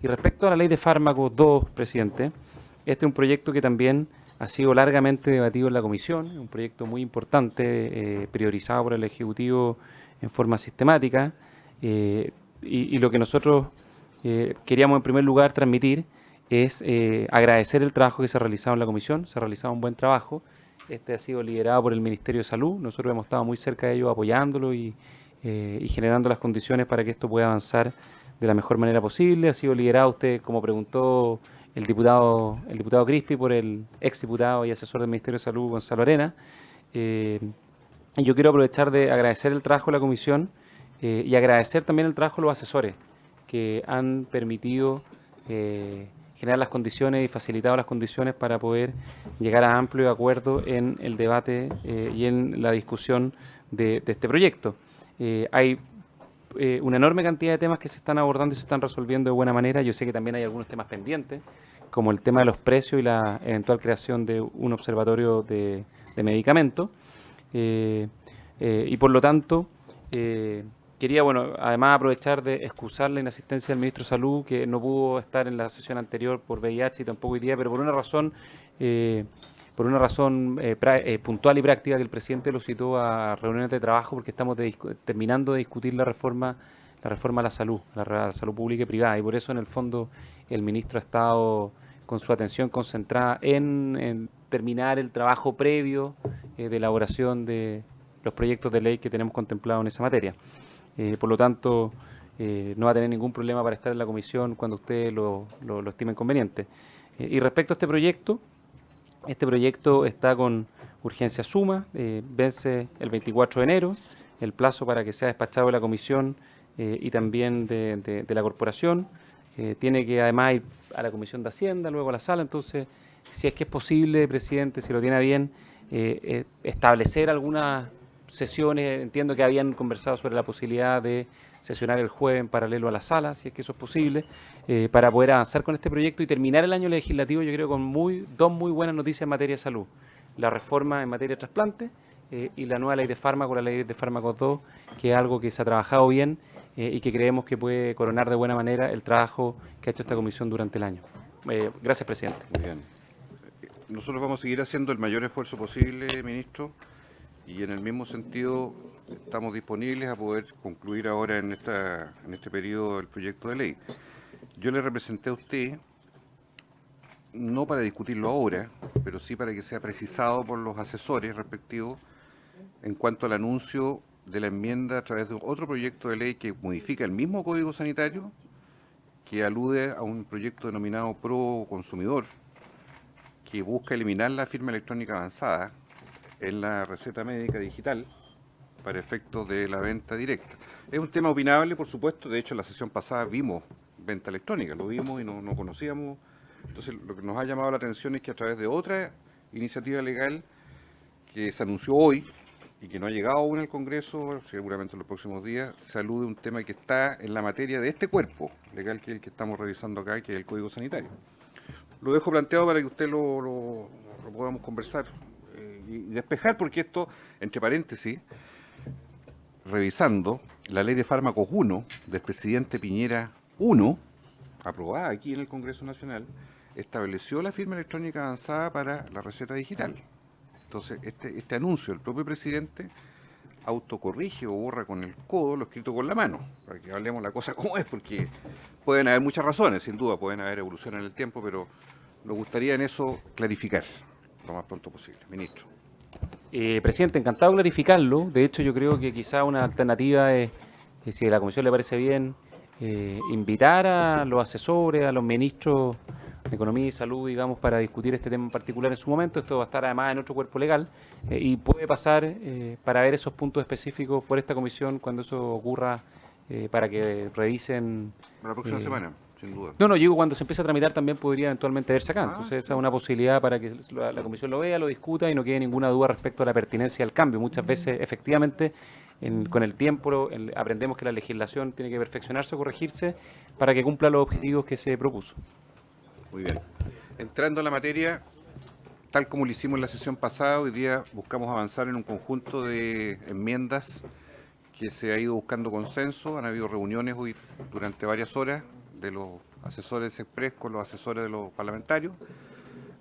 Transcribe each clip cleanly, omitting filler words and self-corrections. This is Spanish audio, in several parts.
Y respecto a la ley de fármacos 2, presidente, este es un proyecto que también ha sido largamente debatido en la comisión, es un proyecto muy importante, priorizado por el Ejecutivo en forma sistemática, y lo que nosotros queríamos en primer lugar transmitir es agradecer el trabajo que se ha realizado en la comisión, se ha realizado un buen trabajo, este ha sido liderado por el Ministerio de Salud, nosotros hemos estado muy cerca de ellos apoyándolo y generando las condiciones para que esto pueda avanzar de la mejor manera posible. Ha sido liderado usted, como preguntó el diputado Crispi, por el exdiputado y asesor del Ministerio de Salud, Gonzalo Arena. Eh, y yo quiero aprovechar de agradecer el trabajo de la comisión y agradecer también el trabajo de los asesores que han permitido generar las condiciones y facilitado las condiciones para poder llegar a amplio acuerdo en el debate y en la discusión de este proyecto. Hay una enorme cantidad de temas que se están abordando y se están resolviendo de buena manera. Yo sé que también hay algunos temas pendientes, como el tema de los precios y la eventual creación de un observatorio de medicamentos. Y por lo tanto, quería, bueno, además aprovechar de excusar la inasistencia del ministro de Salud, que no pudo estar en la sesión anterior por VIH y tampoco hoy día, pero por una razón puntual y práctica, que el presidente lo citó a reuniones de trabajo porque estamos terminando de discutir la reforma a la salud pública y privada, y por eso en el fondo el ministro ha estado con su atención concentrada en terminar el trabajo previo de elaboración de los proyectos de ley que tenemos contemplados en esa materia. Por lo tanto, no va a tener ningún problema para estar en la comisión cuando ustedes lo estimen conveniente. Y respecto a este proyecto está con urgencia suma, vence el 24 de enero, el plazo para que sea despachado de la comisión y también de la corporación. Tiene que además ir a la Comisión de Hacienda, luego a la sala. Entonces, si es que es posible, presidente, si lo tiene a bien, establecer algunas sesiones. Entiendo que habían conversado sobre la posibilidad de sesionar el jueves en paralelo a la sala, si es que eso es posible, para poder avanzar con este proyecto y terminar el año legislativo, yo creo, con dos muy buenas noticias en materia de salud. La reforma en materia de trasplante y la nueva ley de fármacos, la ley de fármacos 2, que es algo que se ha trabajado bien y que creemos que puede coronar de buena manera el trabajo que ha hecho esta comisión durante el año. Gracias, presidente. Muy bien. Nosotros vamos a seguir haciendo el mayor esfuerzo posible, ministro, y en el mismo sentido estamos disponibles a poder concluir ahora en este periodo el proyecto de ley. Yo le representé a usted, no para discutirlo ahora, pero sí para que sea precisado por los asesores respectivos en cuanto al anuncio de la enmienda a través de otro proyecto de ley que modifica el mismo Código Sanitario, que alude a un proyecto denominado Pro Consumidor, que busca eliminar la firma electrónica avanzada en la receta médica digital para efectos de la venta directa. Es un tema opinable, por supuesto. De hecho, en la sesión pasada vimos venta electrónica, lo vimos y no conocíamos. Entonces, lo que nos ha llamado la atención es que a través de otra iniciativa legal que se anunció hoy y que no ha llegado aún al Congreso, seguramente en los próximos días, se alude a un tema que está en la materia de este cuerpo legal, que es el que estamos revisando acá, que es el Código Sanitario. Lo dejo planteado para que usted lo podamos conversar y despejar, porque esto, entre paréntesis, revisando la ley de fármacos 1 del presidente Piñera 1, aprobada aquí en el Congreso Nacional, estableció la firma electrónica avanzada para la receta digital. Entonces, este anuncio del propio presidente autocorrige o borra con el codo lo escrito con la mano, para que hablemos la cosa como es, porque pueden haber muchas razones, sin duda, pueden haber evoluciones en el tiempo, pero nos gustaría en eso clarificar lo más pronto posible. Ministro. Presidente, encantado de clarificarlo. De hecho, yo creo que quizá una alternativa es, que si a la comisión le parece bien, invitar a los asesores, a los ministros de Economía y Salud, digamos, para discutir este tema en particular en su momento. Esto va a estar además en otro cuerpo legal y puede pasar para ver esos puntos específicos por esta comisión cuando eso ocurra, para que revisen. La próxima semana, sin duda. No, yo digo, cuando se empiece a tramitar también podría eventualmente verse acá. Entonces esa Sí. es una posibilidad para que la comisión lo vea, lo discuta y no quede ninguna duda respecto a la pertinencia del cambio. Muchas veces, efectivamente, con el tiempo aprendemos que la legislación tiene que perfeccionarse o corregirse para que cumpla los objetivos que se propuso. Muy bien. Entrando en la materia, tal como lo hicimos en la sesión pasada, hoy día buscamos avanzar en un conjunto de enmiendas que se ha ido buscando consenso. Han habido reuniones hoy durante varias horas de los asesores express con los asesores de los parlamentarios.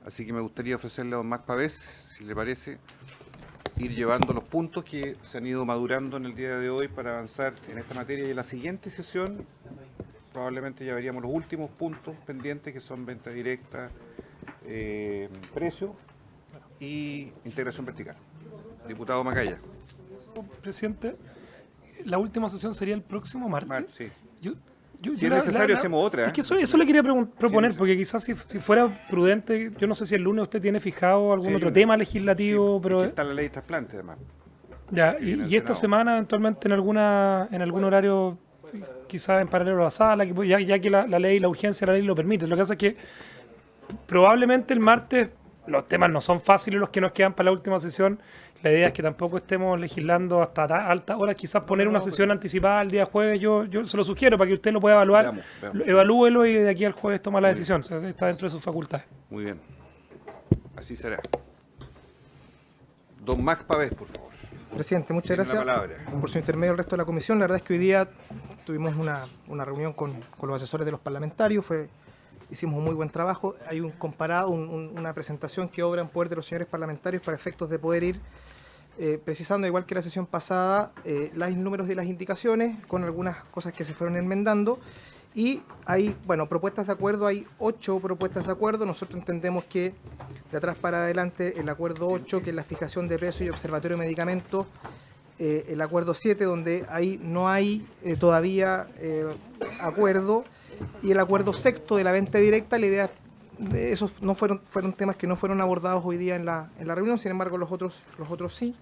Así que me gustaría ofrecerle a don Max Pavés, si le parece, ir llevando los puntos que se han ido madurando en el día de hoy para avanzar en esta materia. Y en la siguiente sesión probablemente ya veríamos los últimos puntos pendientes, que son venta directa, precio y integración vertical. Diputado Macaya. Presidente, la última sesión sería el próximo martes. Sí. Si es necesario, hacemos otra. Es que eso le quería proponer, porque quizás si fuera prudente, yo no sé si el lunes usted tiene fijado algún otro tema legislativo, pero... está la ley de trasplante, además. Ya, y esta semana, eventualmente, en algún horario, quizás en paralelo a la sala, ya que la ley, la urgencia de la ley lo permite. Lo que pasa es que probablemente el martes los temas no son fáciles los que nos quedan para la última sesión. La idea es que tampoco estemos legislando hasta altas horas, quizás poner una sesión anticipada el día jueves. Yo se lo sugiero para que usted lo pueda evaluar. Veamos. Evalúelo y de aquí al jueves toma la decisión. O sea, está dentro de sus facultades. Muy bien. Así será. Don Max Pavés, por favor. Presidente, muchas Tiene la gracias palabra. por su intermedio al resto de la comisión. La verdad es que hoy día tuvimos una reunión con los asesores de los parlamentarios. Hicimos un muy buen trabajo. Hay un comparado, una presentación que obra en poder de los señores parlamentarios para efectos de poder ir precisando, igual que la sesión pasada, los números de las indicaciones, con algunas cosas que se fueron enmendando. Y hay, propuestas de acuerdo, hay 8 propuestas de acuerdo. Nosotros entendemos que de atrás para adelante el acuerdo 8, que es la fijación de precios y observatorio de medicamentos, el acuerdo 7, donde ahí no hay todavía acuerdo, y el acuerdo 6 de la venta directa. La idea de esos no fueron temas que no fueron abordados hoy día en la reunión, sin embargo los otros sí,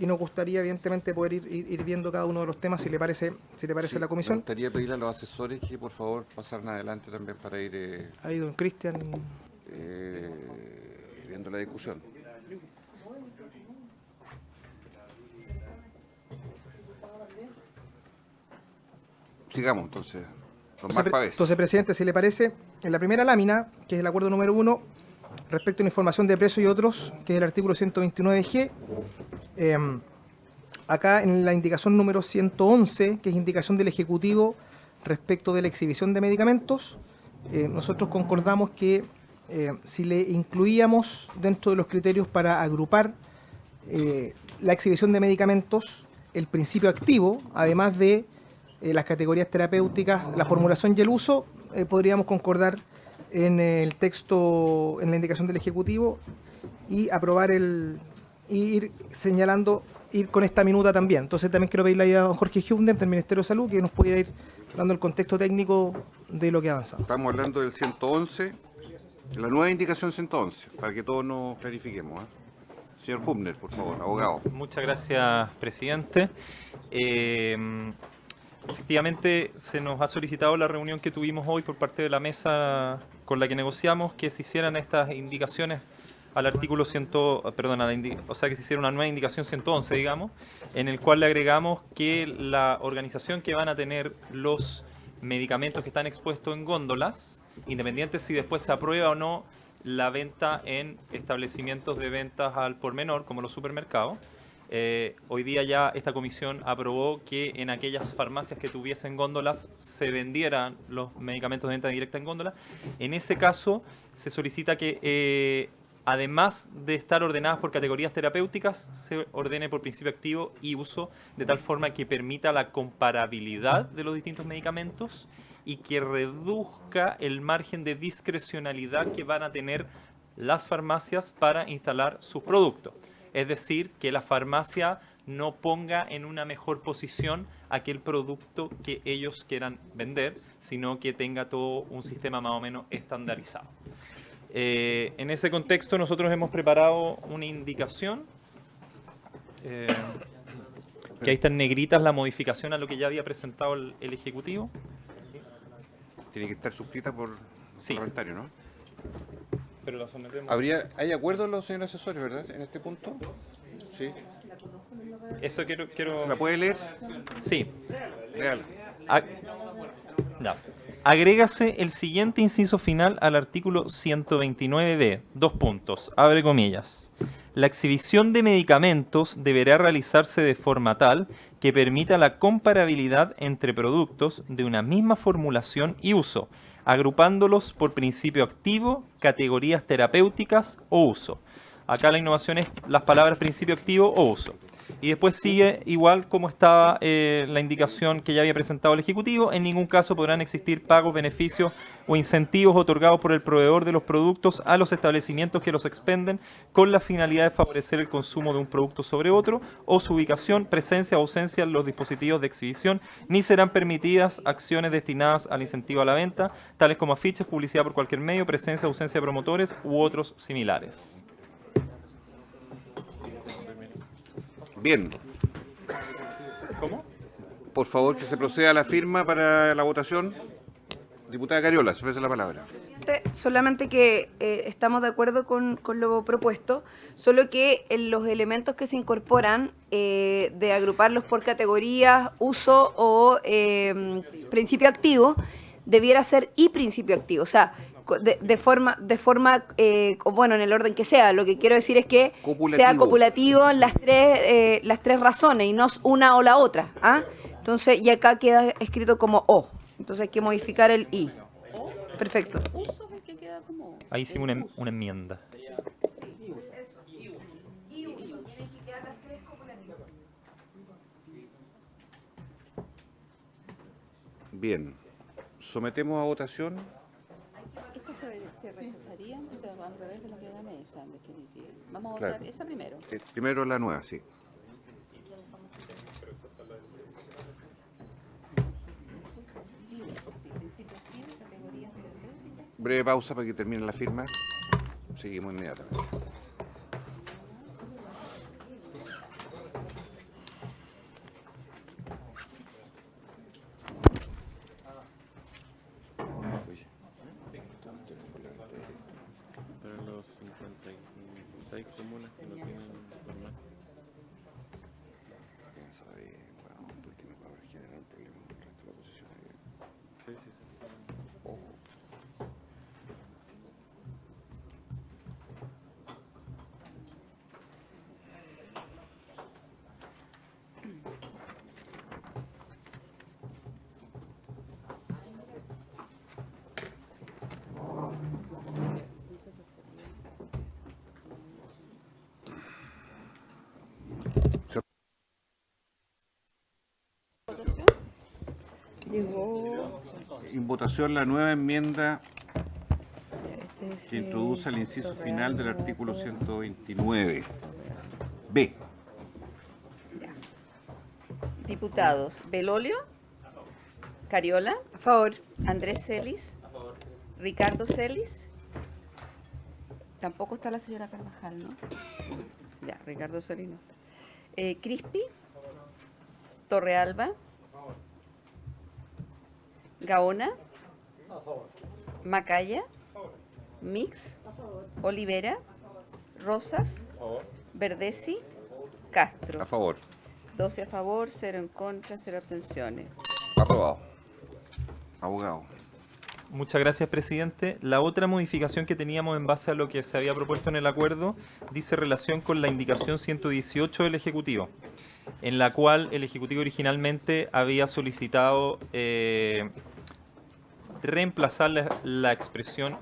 y nos gustaría evidentemente poder ir viendo cada uno de los temas, si le parece a la comisión. Me gustaría pedirle a los asesores que por favor pasaran adelante también para ir Ahí don Cristian. viendo la discusión. Sigamos entonces. Don Max Pavés. Entonces, presidente, si le parece, en la primera lámina, que es el acuerdo número 1, respecto a la información de precios y otros, que es el artículo 129G, acá en la indicación número 111, que es indicación del Ejecutivo respecto de la exhibición de medicamentos, nosotros concordamos que si le incluíamos dentro de los criterios para agrupar la exhibición de medicamentos, el principio activo, además de las categorías terapéuticas, la formulación y el uso, podríamos concordar en el texto, en la indicación del Ejecutivo, y aprobar ir señalando, ir con esta minuta también. Entonces también quiero pedirle a don Jorge Hübner del Ministerio de Salud que nos pudiera ir dando el contexto técnico de lo que avanza. Estamos hablando del 111, la nueva indicación 111, para que todos nos clarifiquemos. Señor Hübner, por favor, abogado. Muchas gracias, presidente. Efectivamente, se nos ha solicitado la reunión que tuvimos hoy por parte de la mesa con la que negociamos que se hicieran estas indicaciones al artículo que se hiciera una nueva indicación 111, digamos, en el cual le agregamos que la organización que van a tener los medicamentos que están expuestos en góndolas, independiente si después se aprueba o no la venta en establecimientos de ventas al por menor, como los supermercados, hoy día ya esta comisión aprobó que en aquellas farmacias que tuviesen góndolas se vendieran los medicamentos de venta directa en góndolas. En ese caso se solicita que además de estar ordenadas por categorías terapéuticas, se ordene por principio activo y uso, de tal forma que permita la comparabilidad de los distintos medicamentos y que reduzca el margen de discrecionalidad que van a tener las farmacias para instalar sus productos. Es decir, que la farmacia no ponga en una mejor posición aquel producto que ellos quieran vender, sino que tenga todo un sistema más o menos estandarizado. En ese contexto nosotros hemos preparado una indicación, que ahí están negritas la modificación a lo que ya había presentado el Ejecutivo. Tiene que estar suscrita por parlamentario, ¿no? Pero la sometemos. ¿Hay acuerdo en los señores asesores, verdad, en este punto? Sí. Eso quiero... ¿Se la puede leer? Sí. Léala. Ya. Agrégase el siguiente inciso final al artículo 129b. 2 puntos. Abre comillas. La exhibición de medicamentos deberá realizarse de forma tal que permita la comparabilidad entre productos de una misma formulación y uso, agrupándolos por principio activo, categorías terapéuticas o uso. Acá la innovación es las palabras principio activo o uso. Y después sigue igual como estaba la indicación que ya había presentado el Ejecutivo. En ningún caso podrán existir pagos, beneficios o incentivos otorgados por el proveedor de los productos a los establecimientos que los expenden con la finalidad de favorecer el consumo de un producto sobre otro o su ubicación, presencia o ausencia en los dispositivos de exhibición, ni serán permitidas acciones destinadas al incentivo a la venta, tales como afiches, publicidad por cualquier medio, presencia o ausencia de promotores u otros similares. Bien. ¿Cómo? Por favor, que se proceda a la firma para la votación. Diputada Cariola, se ofrece la palabra. Solamente que estamos de acuerdo con lo propuesto, solo que en los elementos que se incorporan de agruparlos por categorías, uso o principio activo, debiera ser y principio activo. O sea, de forma bueno, en el orden que sea. Lo que quiero decir es que sea copulativo en las tres razones y no una o la otra. ¿Ah? Entonces, y acá queda escrito como o. Entonces hay que modificar el i. Perfecto. Ahí hicimos una enmienda. Bien. Sometemos a votación. ¿Esto se rechazaría? O sea, al revés de lo que da mesa, en definitiva. Vamos a votar esa primero. Primero la nueva, sí. Breve pausa para que termine la firma. Seguimos inmediatamente. Para los 56 comunas que no tienen farmacia. Piensa bien, bueno, porque nos va a generar un problema con el resto de la oposición. Sí, sí, sí. Ojo. Llegó. En votación la nueva enmienda Este que introduce el inciso final del artículo 129. B. Diputados: Belolio, Cariola, A favor. Andrés Celis, Ricardo Celis. Tampoco está la señora Carvajal, ¿no? Ya, Ricardo Celis no está. Crispi, Torrealba, Gaona, Macaya, Mix, Olivera, Rosas, Verdesi, Castro. A favor. 12 a favor, 0 en contra, 0 abstenciones. Aprobado. Abogado. Muchas gracias, presidente. La otra modificación que teníamos en base a lo que se había propuesto en el acuerdo dice relación con la indicación 118 del Ejecutivo, en la cual el Ejecutivo originalmente había solicitado reemplazar la expresión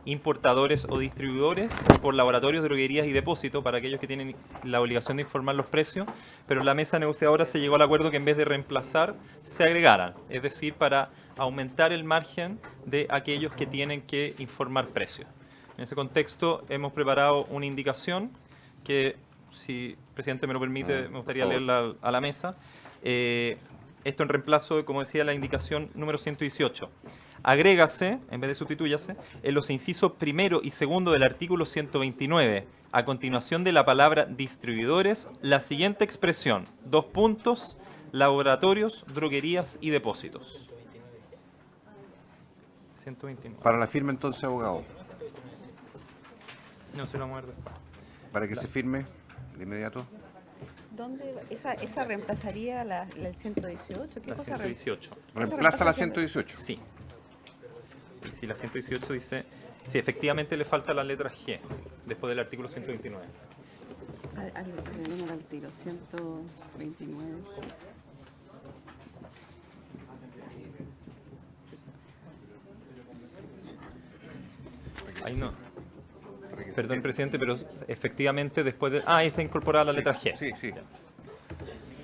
importadores o distribuidores por laboratorios, droguerías y depósitos para aquellos que tienen la obligación de informar los precios, pero en la mesa negociadora se llegó al acuerdo que en vez de reemplazar se agregaran, es decir, para aumentar el margen de aquellos que tienen que informar precios. En ese contexto hemos preparado una indicación que, si el presidente me lo permite, me gustaría leerla a la mesa. Esto en reemplazo de, como decía, la indicación número 118. Agrégase, en vez de sustitúyase, en los incisos primero y segundo del artículo 129, a continuación de la palabra distribuidores, la siguiente expresión: dos puntos, laboratorios, droguerías y depósitos. 129. Para la firma entonces, abogado. No se lo vamos a ver después. Para que se firme de inmediato. ¿Dónde esa reemplazaría el 118? ¿Qué La cosa 118. Reemplaza la 118. Sí. Y si la 118 dice... Sí, efectivamente le falta la letra G, después del artículo 129. Al tiro, 129. Ahí no. Perdón, presidente, pero efectivamente después de... ahí está incorporada la letra G. Sí, sí.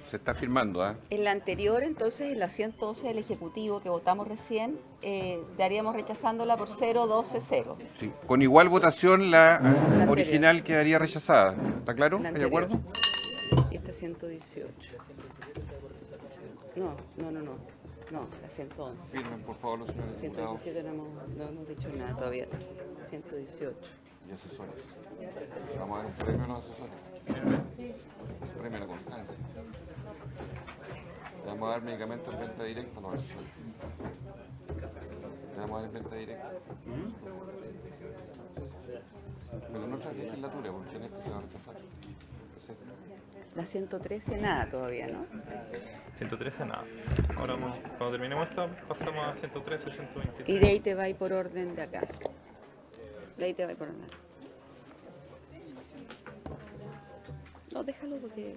Se está firmando, ¿ah? En la anterior, entonces, en la 112 del Ejecutivo que votamos recién, estaríamos rechazándola por 0-12-0. Sí. Con igual votación, la anterior. original quedaría rechazada. ¿Está claro? La ¿Está de acuerdo? Y esta 118. No, la 111. Firmen, por favor, los señores diputados 117 no hemos dicho nada todavía. 118. y asesores. Vamos a dar un premio a los asesores. Premio a la constancia. Le vamos a dar medicamentos en venta directa a los asesores. Le vamos a dar en venta directa. Pero no trae legislatura, porque en este se va a rechazar. La 113 nada todavía, ¿no? 113 nada. Ahora cuando terminemos esta pasamos a 113, 123. Y de ahí te va a ir por orden de acá. De ahí te va a ir por orden. No, déjalo porque...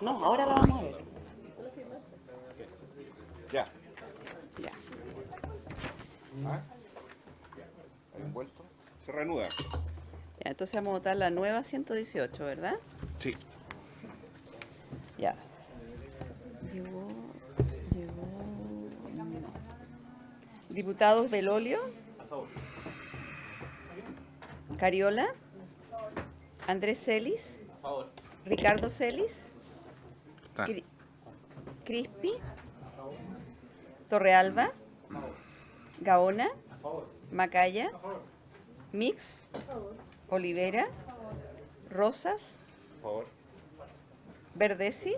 No, ahora la vamos a ver. Ya. Ya. ¿Ah? ¿Hay envuelto? Se reanuda. Ya, entonces vamos a votar la nueva 118, ¿verdad? Sí. Ya. Llegó... Diputados Belolio. Cariola. Andrés Celis. Ricardo Celis. Está. Crispi. Torrealba. Gaona. Macaya. Mix. Olivera. Rosas. A favor. Verdesi.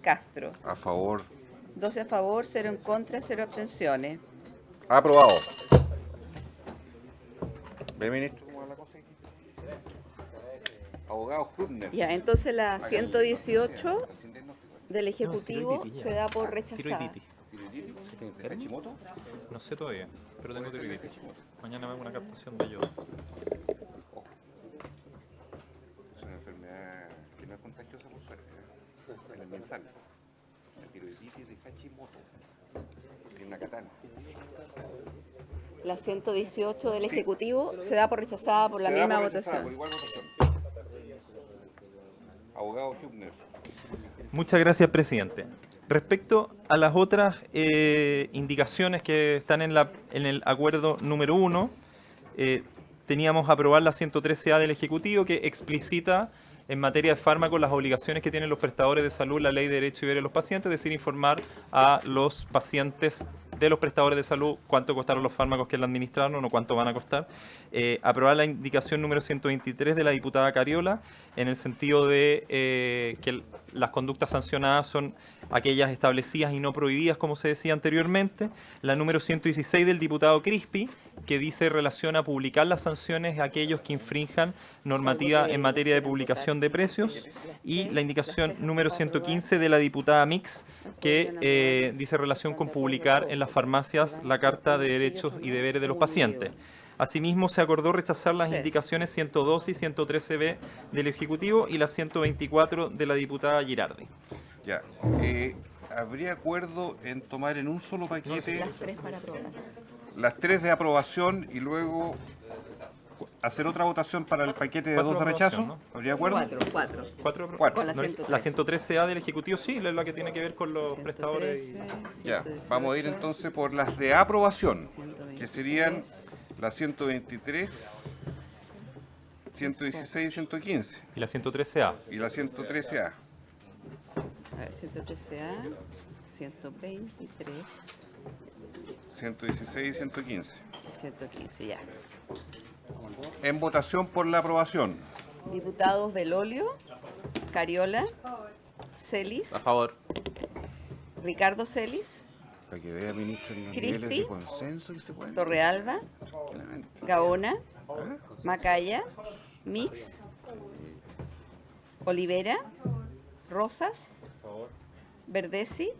Castro. A favor. 12 a favor, 0 en contra, 0 abstenciones. Aprobado. ¿Ve, ministro, cómo va la cosa aquí? Abogado Krupner. Ya, entonces la 118 del Ejecutivo se da por rechazada. ¿Hachimoto? No sé todavía, pero tengo tiroiditis. Mañana hago una captación de yodo. Es una enfermedad que no es contagiosa por suerte. En el mensal. La tiroiditis de Hashimoto. Tiene una katana. La 118 del Ejecutivo se da por rechazada por la Se da misma por rechazada, por votación. igual votación. Abogado Hübner. Muchas gracias, presidente. Respecto a las otras indicaciones que están en el acuerdo número 1, teníamos aprobar la 113A del Ejecutivo, que explicita en materia de fármacos las obligaciones que tienen los prestadores de salud, la ley de derecho y deber de los pacientes, es decir, informar a los pacientes de los prestadores de salud cuánto costaron los fármacos que le administraron o cuánto van a costar. Aprobar la indicación número 123 de la diputada Cariola, en el sentido de que las conductas sancionadas son aquellas establecidas y no prohibidas, como se decía anteriormente. La número 116 del diputado Crispi, que dice relaciona publicar las sanciones a aquellos que infrinjan normativa en materia de publicación de precios. Y la indicación número 115 de la diputada Mix, que dice relación con publicar en las farmacias la Carta de Derechos y Deberes de los Pacientes. Asimismo, se acordó rechazar las indicaciones 112 y 113b del Ejecutivo y la 124 de la diputada Girardi. Ya. ¿Habría acuerdo en tomar en un solo paquete Las 3 para aprobar. las 3 de aprobación y luego hacer otra votación para el paquete de 2 de aprobación, rechazo? ¿no? ¿Habría acuerdo? 4. Cuatro. Cuatro. Con la ¿No? 113. La 113A del Ejecutivo sí, es la que tiene que ver con los prestadores. 113, Ya. 118, Vamos a ir entonces por las de aprobación, 123. que serían las 123, 116 y 115. Y la 113A. Y la 113A. A ver, 113A, 123, 116 y 115. 115, ya. En votación por la aprobación. Diputados Belolio, Cariola, Celis, A favor. Ricardo Celis, Para que vea, ministro, los Crispi. niveles de consenso que se pueden. Torrealba, Claramente. Gaona, ¿Ah? Macaya, Mix, Olivera, Rosas, Verdesi,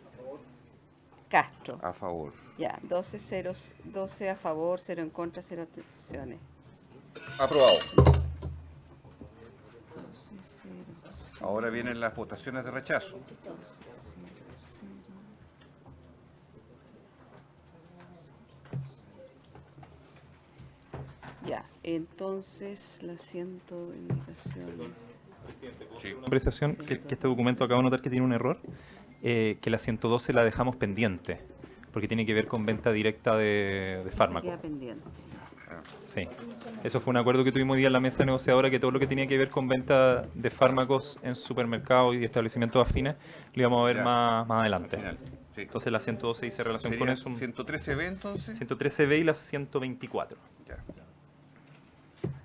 Castro. A favor. Ya, 12 a favor, 0 en contra, 0 abstenciones. Aprobado. Ahora vienen las votaciones de rechazo. Entonces, las 100 indicaciones. Sí. Una apreciación, que este documento acabo de notar que tiene un error, que la 112 la dejamos pendiente, porque tiene que ver con venta directa de fármacos. Queda pendiente. Sí, eso fue un acuerdo que tuvimos hoy día en la mesa negociadora, que todo lo que tenía que ver con venta de fármacos en supermercados y establecimientos afines lo íbamos a ver Ya. más Al adelante. final, sí. Entonces la 112 dice relación con Sería eso. 113B entonces. 113B y la 124. Ya.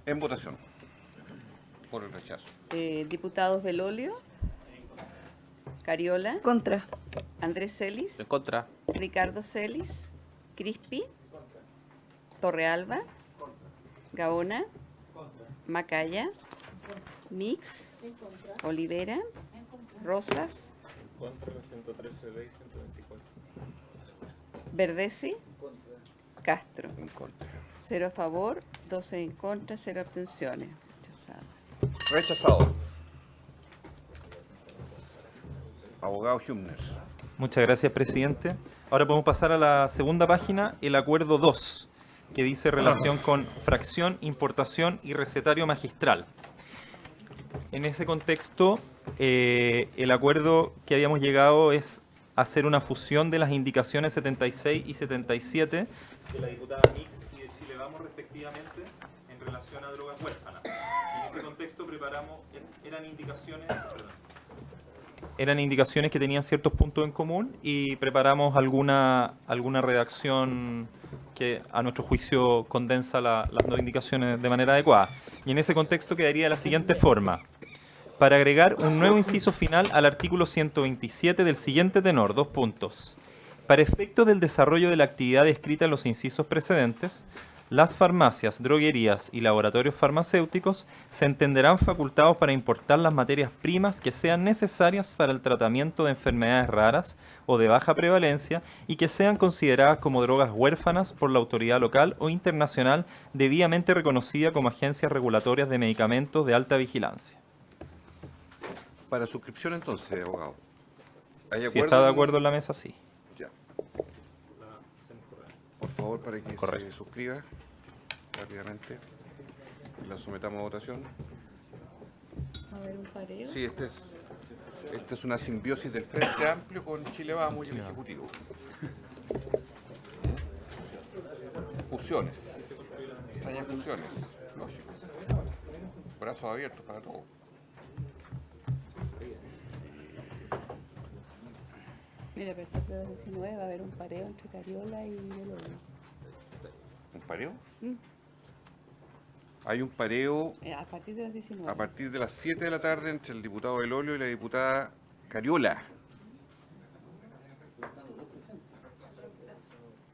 En votación. Por el rechazo. Diputados Belolio, Cariola, Contra. Andrés Celis, En contra. Ricardo Celis, Crispi, Torrealba, Gaona, Macaya, Mix, Olivera, Rosas, Contra la 113B y 124. Verdesi, Castro. En contra. 0 a favor, 12 en contra, 0 abstenciones. Rechazado. Rechazado. Abogado Hübner. Muchas gracias, presidente. Ahora podemos pasar a la segunda página, el acuerdo 2, que dice relación con fracción, importación y recetario magistral. En ese contexto, el acuerdo que habíamos llegado es hacer una fusión de las indicaciones 76 y 77 de la diputada Mix y de Chile Vamos respectivamente en relación a drogas huérfanas. En ese contexto preparamos, eran indicaciones que tenían ciertos puntos en común y preparamos alguna redacción que a nuestro juicio condensa las dos indicaciones de manera adecuada. Y en ese contexto quedaría de la siguiente forma: para agregar un nuevo inciso final al artículo 127 del siguiente tenor, 2 puntos. Para efecto del desarrollo de la actividad descrita en los incisos precedentes, las farmacias, droguerías y laboratorios farmacéuticos se entenderán facultados para importar las materias primas que sean necesarias para el tratamiento de enfermedades raras o de baja prevalencia y que sean consideradas como drogas huérfanas por la autoridad local o internacional debidamente reconocida como agencias regulatorias de medicamentos de alta vigilancia. Para suscripción entonces, abogado. ¿Hay Si acuerdo está de con- acuerdo en la mesa, sí. Ya. Por favor, para que Correcto. se suscriba rápidamente. La sometamos a votación. A ver, un pareo. Sí, esta es una simbiosis del Frente Amplio con Chile Vamos y el Ejecutivo. Fusiones. Extrañas fusiones. Lógico. Brazos abiertos para todos. Mira, perfecto, de las 19 va a haber un pareo entre Cariola y Belolio. ¿Un pareo? Hay un pareo A partir de las 19. a partir de las 7 de la tarde entre el diputado Belolio y la diputada Cariola.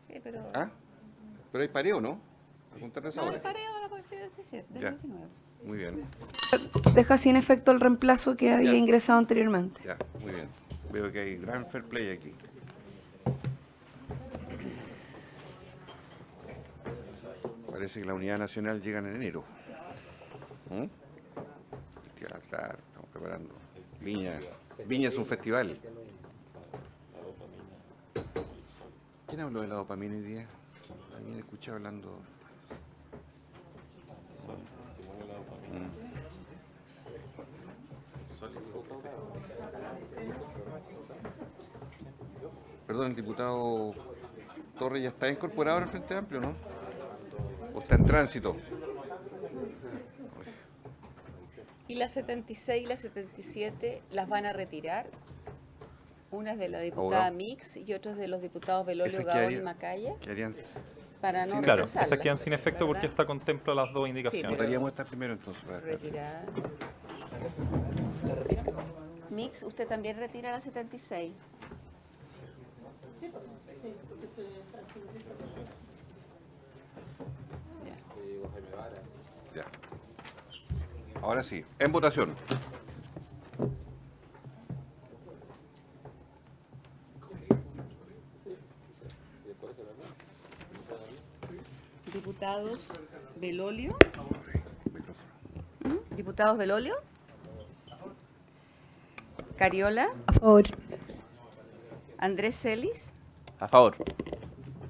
Sí, pero... ¿Ah? Pero hay pareo, ¿no? A contar de esa No, hora. el pareo a partir de las 17, de Ya. las 19. Muy bien, Deja sin efecto el reemplazo que había Ya. ingresado anteriormente. ya, muy bien. Veo que hay gran fair play aquí. Parece que la unidad nacional llega en enero. Festival, claro, estamos preparando. Viña es un festival. ¿Quién habló de la dopamina hoy día? Alguien escuché hablando. Perdón, el diputado Torres ya está incorporado en el Frente Amplio, ¿no? ¿O está en tránsito? Y las 76 y las 77 las van a retirar. Una es de la diputada Abogado. Mix y otra es de los diputados Belolio, Esas Gaón y quedaría- Macaya, Quedarían, para no Claro, rechazarlas, esas quedan sin efecto porque ¿verdad? esta contempla las dos indicaciones. votaríamos esta primero entonces. para dejar. Retirada. Mix, usted también retira la 76. Ya. Ahora sí, en votación. Diputados Belolio. Micrófono. Diputados Belolio. Cariola. A favor. Andrés Celis. A favor.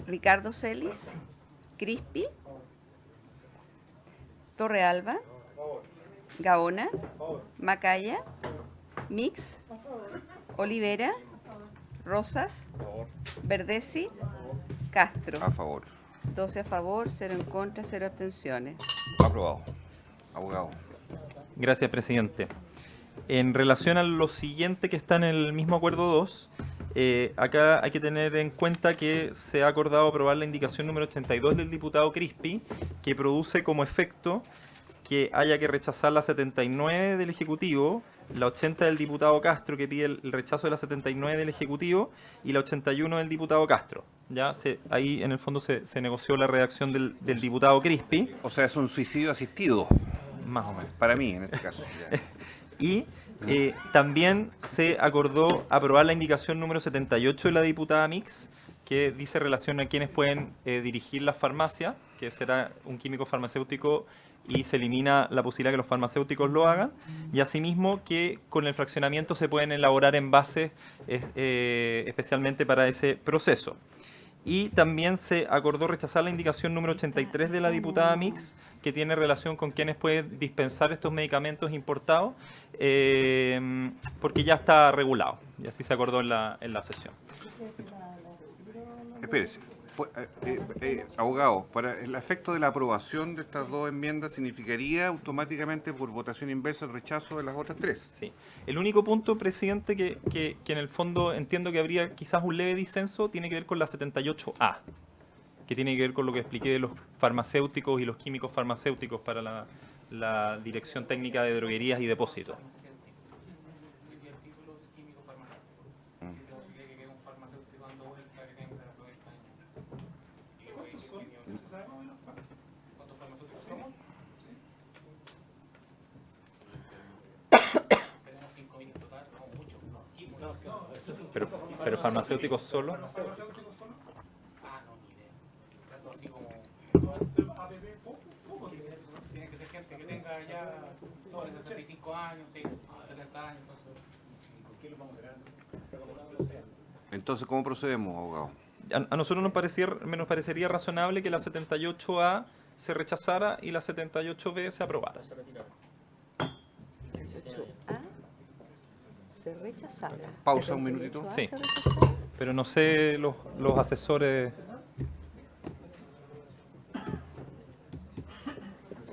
Ricardo Celis. Crispi. Torrealba, Gaona, Macaya, Mix, Olivera, Rosas, Verdesi, Castro. A favor. 12 a favor, 0 en contra, 0 abstenciones. Aprobado. Abogado. Gracias, presidente. En relación a lo siguiente que está en el mismo acuerdo 2, acá hay que tener en cuenta que se ha acordado aprobar la indicación número 82 del diputado Crispi, que produce como efecto que haya que rechazar la 79 del Ejecutivo, la 80 del diputado Castro, que pide el rechazo de la 79 del Ejecutivo, y la 81 del diputado Castro. Ya ahí en el fondo se negoció la redacción del diputado Crispi. O sea, es un suicidio asistido. Más o menos. Para mí, en este caso. Y también se acordó aprobar la indicación número 78 de la diputada Mix, que dice relación a quienes pueden dirigir las farmacias, que será un químico farmacéutico, y se elimina la posibilidad que los farmacéuticos lo hagan, y asimismo que con el fraccionamiento se pueden elaborar envases especialmente para ese proceso. Y también se acordó rechazar la indicación número 83 de la diputada Mix, que tiene relación con quienes pueden dispensar estos medicamentos importados, porque ya está regulado, y así se acordó en la sesión. Espérese. Abogado, para el efecto de la aprobación de estas dos enmiendas, ¿significaría automáticamente por votación inversa el rechazo de las otras tres? Sí. El único punto, presidente, que en el fondo entiendo que habría quizás un leve disenso, tiene que ver con la 78A, que tiene que ver con lo que expliqué de los farmacéuticos y los químicos farmacéuticos para la Dirección Técnica de Droguerías y Depósitos. Pero farmacéuticos solo. Tiene que ser gente que tenga ya sobre 65 años, 70 años. Entonces, ¿cómo procedemos, abogado? A nosotros nos parecería razonable que la 78A se rechazara y la 78B se aprobara. Se rechazara. Pausa un minutito. Sí, pero no sé los asesores.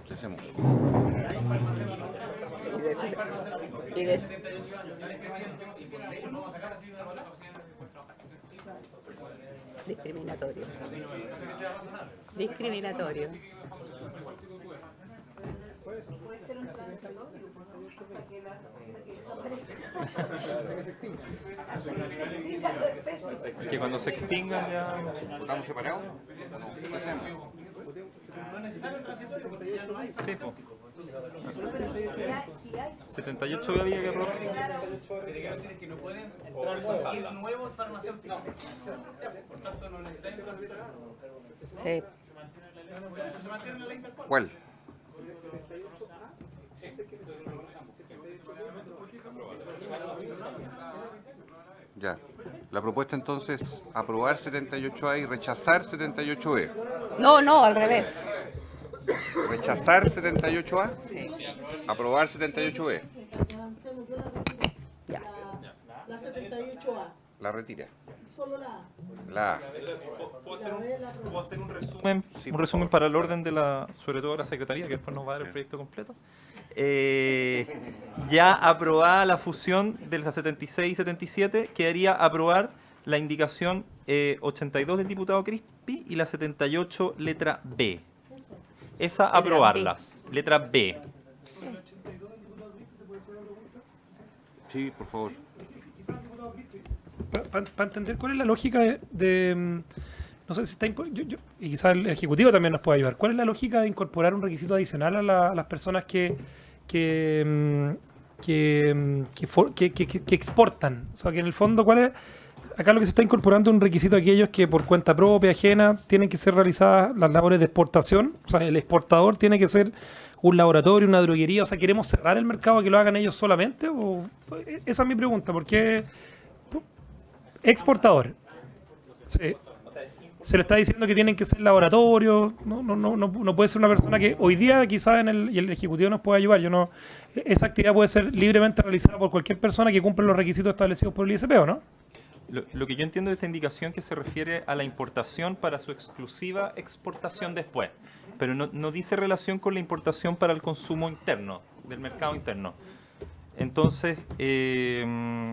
¿Qué hacemos? Discriminatorio. Discriminatorio. Puede ser un transitorio, hasta que Que cuando se extingan ya. ¿Votamos separados? ¿Qué hacemos? No es necesario el transitorio porque ya no hay. Sí, po. si hay 78 había que aprobar. Que no pueden entrar nuevos farmacéuticos. Por tanto, no necesitan transitorio. Sí. ¿Cuál? Ya. La propuesta entonces, aprobar 78A y rechazar 78B. No, al revés. ¿Rechazar 78A? Sí. Aprobar 78B. Ya. La 78A. La retira. Solo la A. La A. ¿Puedo hacer un resumen para el orden de sobre todo de la Secretaría, que después nos va a dar el proyecto completo? Ya aprobada la fusión de las 76 y 77, quedaría aprobar la indicación 82 del diputado Crispi y la 78 letra B. Esa aprobarlas. Letra B. Sí, por favor. Para entender cuál es la lógica no sé si está y quizás el Ejecutivo también nos puede ayudar. ¿Cuál es la lógica de incorporar un requisito adicional a las personas que exportan? O sea, que en el fondo, ¿cuál es? Acá lo que se está incorporando es un requisito a aquellos que por cuenta propia, ajena, tienen que ser realizadas las labores de exportación. O sea, el exportador tiene que ser un laboratorio, una droguería. O sea, ¿queremos cerrar el mercado a que lo hagan ellos solamente? Esa es mi pregunta. ¿Por qué exportador? Sí. O sea, es se le está diciendo que tienen que ser laboratorios, no puede ser una persona que hoy día quizás y el Ejecutivo nos puede ayudar. Esa actividad puede ser libremente realizada por cualquier persona que cumpla los requisitos establecidos por el ISP, ¿o no? Lo que yo entiendo de esta indicación que se refiere a la importación para su exclusiva exportación después, pero no dice relación con la importación para el consumo interno, del mercado interno. Entonces, se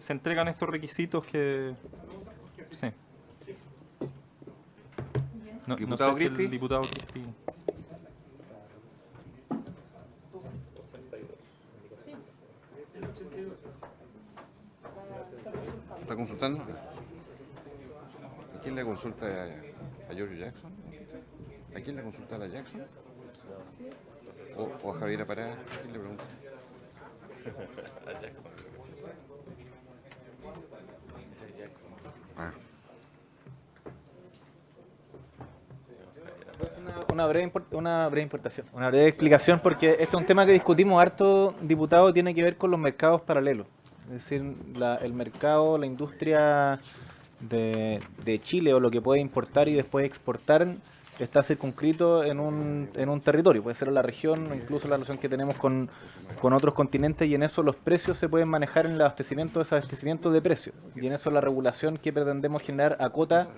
entregan estos requisitos que... Sí. ¿Diputado sé si Crispi? el diputado Crispi... ¿Está consultando? ¿A quién le consulta? ¿A Giorgio Jackson? ¿A quién le consulta a la Jackson? ¿O a Javier Pará? ¿A quién le pregunta? A Jackson. Ah. Una breve explicación, porque este es un tema que discutimos harto, diputado, tiene que ver con los mercados paralelos. Es decir, el mercado, la industria de Chile o lo que puede importar y después exportar está circunscrito en un territorio, puede ser en la región o incluso la relación que tenemos con otros continentes, y en eso los precios se pueden manejar en el abastecimiento, desabastecimiento de precios, y en eso la regulación que pretendemos generar acota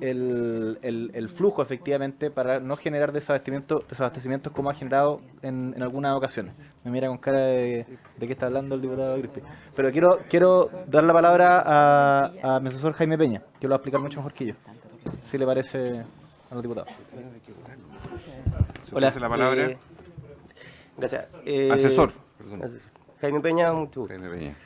el flujo efectivamente para no generar desabastecimientos como ha generado en algunas ocasiones. Me mira con cara de qué está hablando el diputado Crispi. Pero quiero dar la palabra a mi asesor Jaime Peña, que lo va a explicar mucho mejor que yo, si le parece a los diputados. Hola. La palabra. Gracias. Asesor. Perdón. Jaime Peña, mucho gusto. Jaime Peña.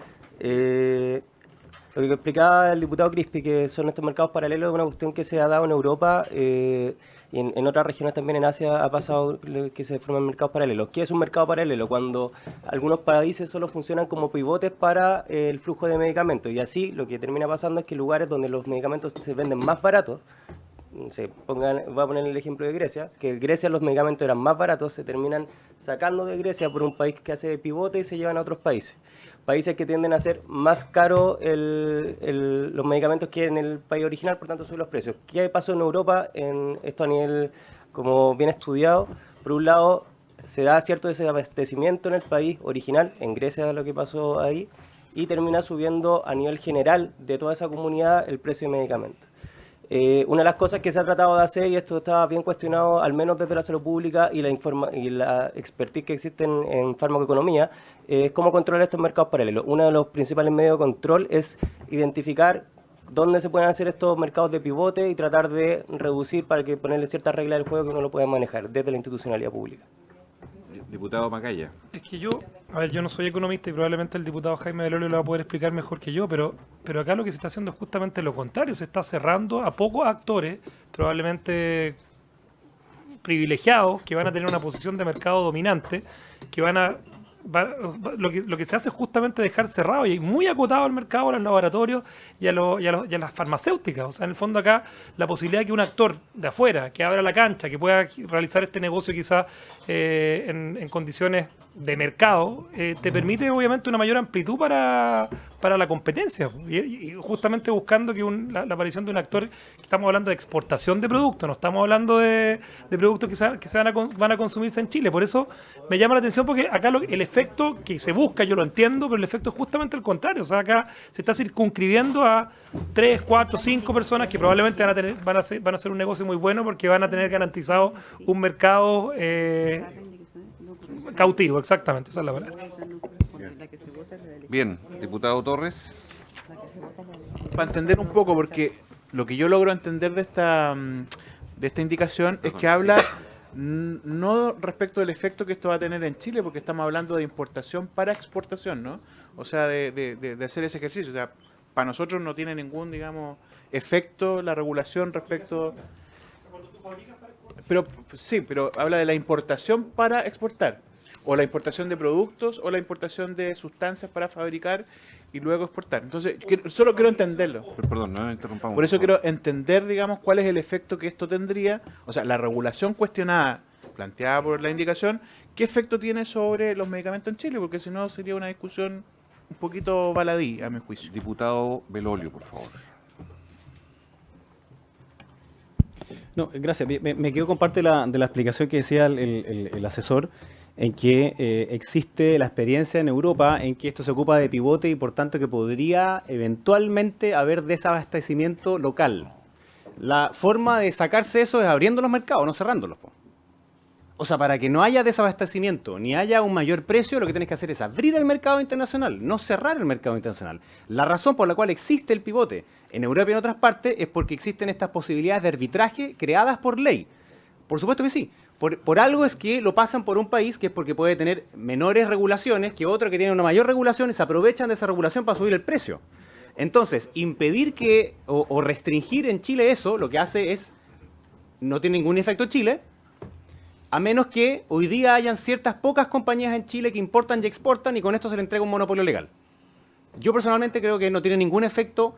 Lo que explicaba el diputado Crispi, que son estos mercados paralelos, es una cuestión que se ha dado en Europa y en otras regiones también en Asia ha pasado que se forman mercados paralelos. ¿Qué es un mercado paralelo? Cuando algunos países solo funcionan como pivotes para el flujo de medicamentos, y así lo que termina pasando es que lugares donde los medicamentos se venden más baratos, voy a poner el ejemplo de Grecia, que en Grecia los medicamentos eran más baratos, se terminan sacando de Grecia por un país que hace de pivote y se llevan a otros países. Países que tienden a ser más caros los medicamentos que en el país original, por tanto suben los precios. ¿Qué pasó en Europa en esto a nivel como bien estudiado? Por un lado, se da cierto desabastecimiento en el país original, en Grecia es lo que pasó ahí, y termina subiendo a nivel general de toda esa comunidad el precio de medicamentos. Una de las cosas que se ha tratado de hacer, y esto está bien cuestionado, al menos desde la salud pública y la expertise que existe en farmacoeconomía, es cómo controlar estos mercados paralelos. Uno de los principales medios de control es identificar dónde se pueden hacer estos mercados de pivote y tratar de reducir para que ponerle ciertas reglas del juego que uno lo pueda manejar desde la institucionalidad pública. Diputado Macaya. Es que yo no soy economista y probablemente el diputado Jaime Belolio lo va a poder explicar mejor que yo, pero acá lo que se está haciendo es justamente lo contrario, se está cerrando a pocos actores, probablemente privilegiados, que van a tener una posición de mercado dominante, que lo que se hace es justamente dejar cerrado y muy acotado el mercado a los laboratorios y a las farmacéuticas. O sea, en el fondo acá la posibilidad de que un actor de afuera, que abra la cancha, que pueda realizar este negocio quizás en condiciones de mercado, te permite obviamente una mayor amplitud para la competencia. Y justamente buscando que la aparición de un actor, estamos hablando de exportación de productos, no estamos hablando de productos que van a consumirse en Chile. Por eso me llama la atención, porque acá el efecto que se busca, yo lo entiendo, pero el efecto es justamente el contrario. O sea, acá se está circunscribiendo a 3, 4, 5 personas que probablemente van a hacer un negocio muy bueno porque van a tener garantizado un mercado cautivo, exactamente, esa es la palabra. Bien, diputado Torres. Para entender un poco, porque lo que yo logro entender de esta indicación es que habla no respecto del efecto que esto va a tener en Chile, porque estamos hablando de importación para exportación, ¿no? O sea, de hacer ese ejercicio. O sea, para nosotros no tiene ningún, digamos, efecto la regulación respecto... Pero sí, pero habla de la importación para exportar, o la importación de productos, o la importación de sustancias para fabricar y luego exportar. Entonces, solo quiero entenderlo. Perdón, no interrumpamos. Por eso quiero entender, digamos, cuál es el efecto que esto tendría, o sea, la regulación cuestionada, planteada por la indicación, ¿qué efecto tiene sobre los medicamentos en Chile? Porque si no sería una discusión un poquito baladí, a mi juicio. Diputado Belolio, por favor. No, gracias. Me quedo con parte de la explicación que decía el asesor, en que existe la experiencia en Europa en que esto se ocupa de pivote y por tanto que podría eventualmente haber desabastecimiento local. La forma de sacarse eso es abriendo los mercados, no cerrándolos. O sea, para que no haya desabastecimiento ni haya un mayor precio, lo que tienes que hacer es abrir el mercado internacional, no cerrar el mercado internacional. La razón por la cual existe el pivote en Europa y en otras partes es porque existen estas posibilidades de arbitraje creadas por ley. Por supuesto que sí. Por algo es que lo pasan por un país que es porque puede tener menores regulaciones que otro que tiene una mayor regulación y se aprovechan de esa regulación para subir el precio. Entonces, impedir que o restringir en Chile eso, lo que hace es, no tiene ningún efecto en Chile, a menos que hoy día hayan ciertas pocas compañías en Chile que importan y exportan y con esto se le entrega un monopolio legal. Yo personalmente creo que no tiene ningún efecto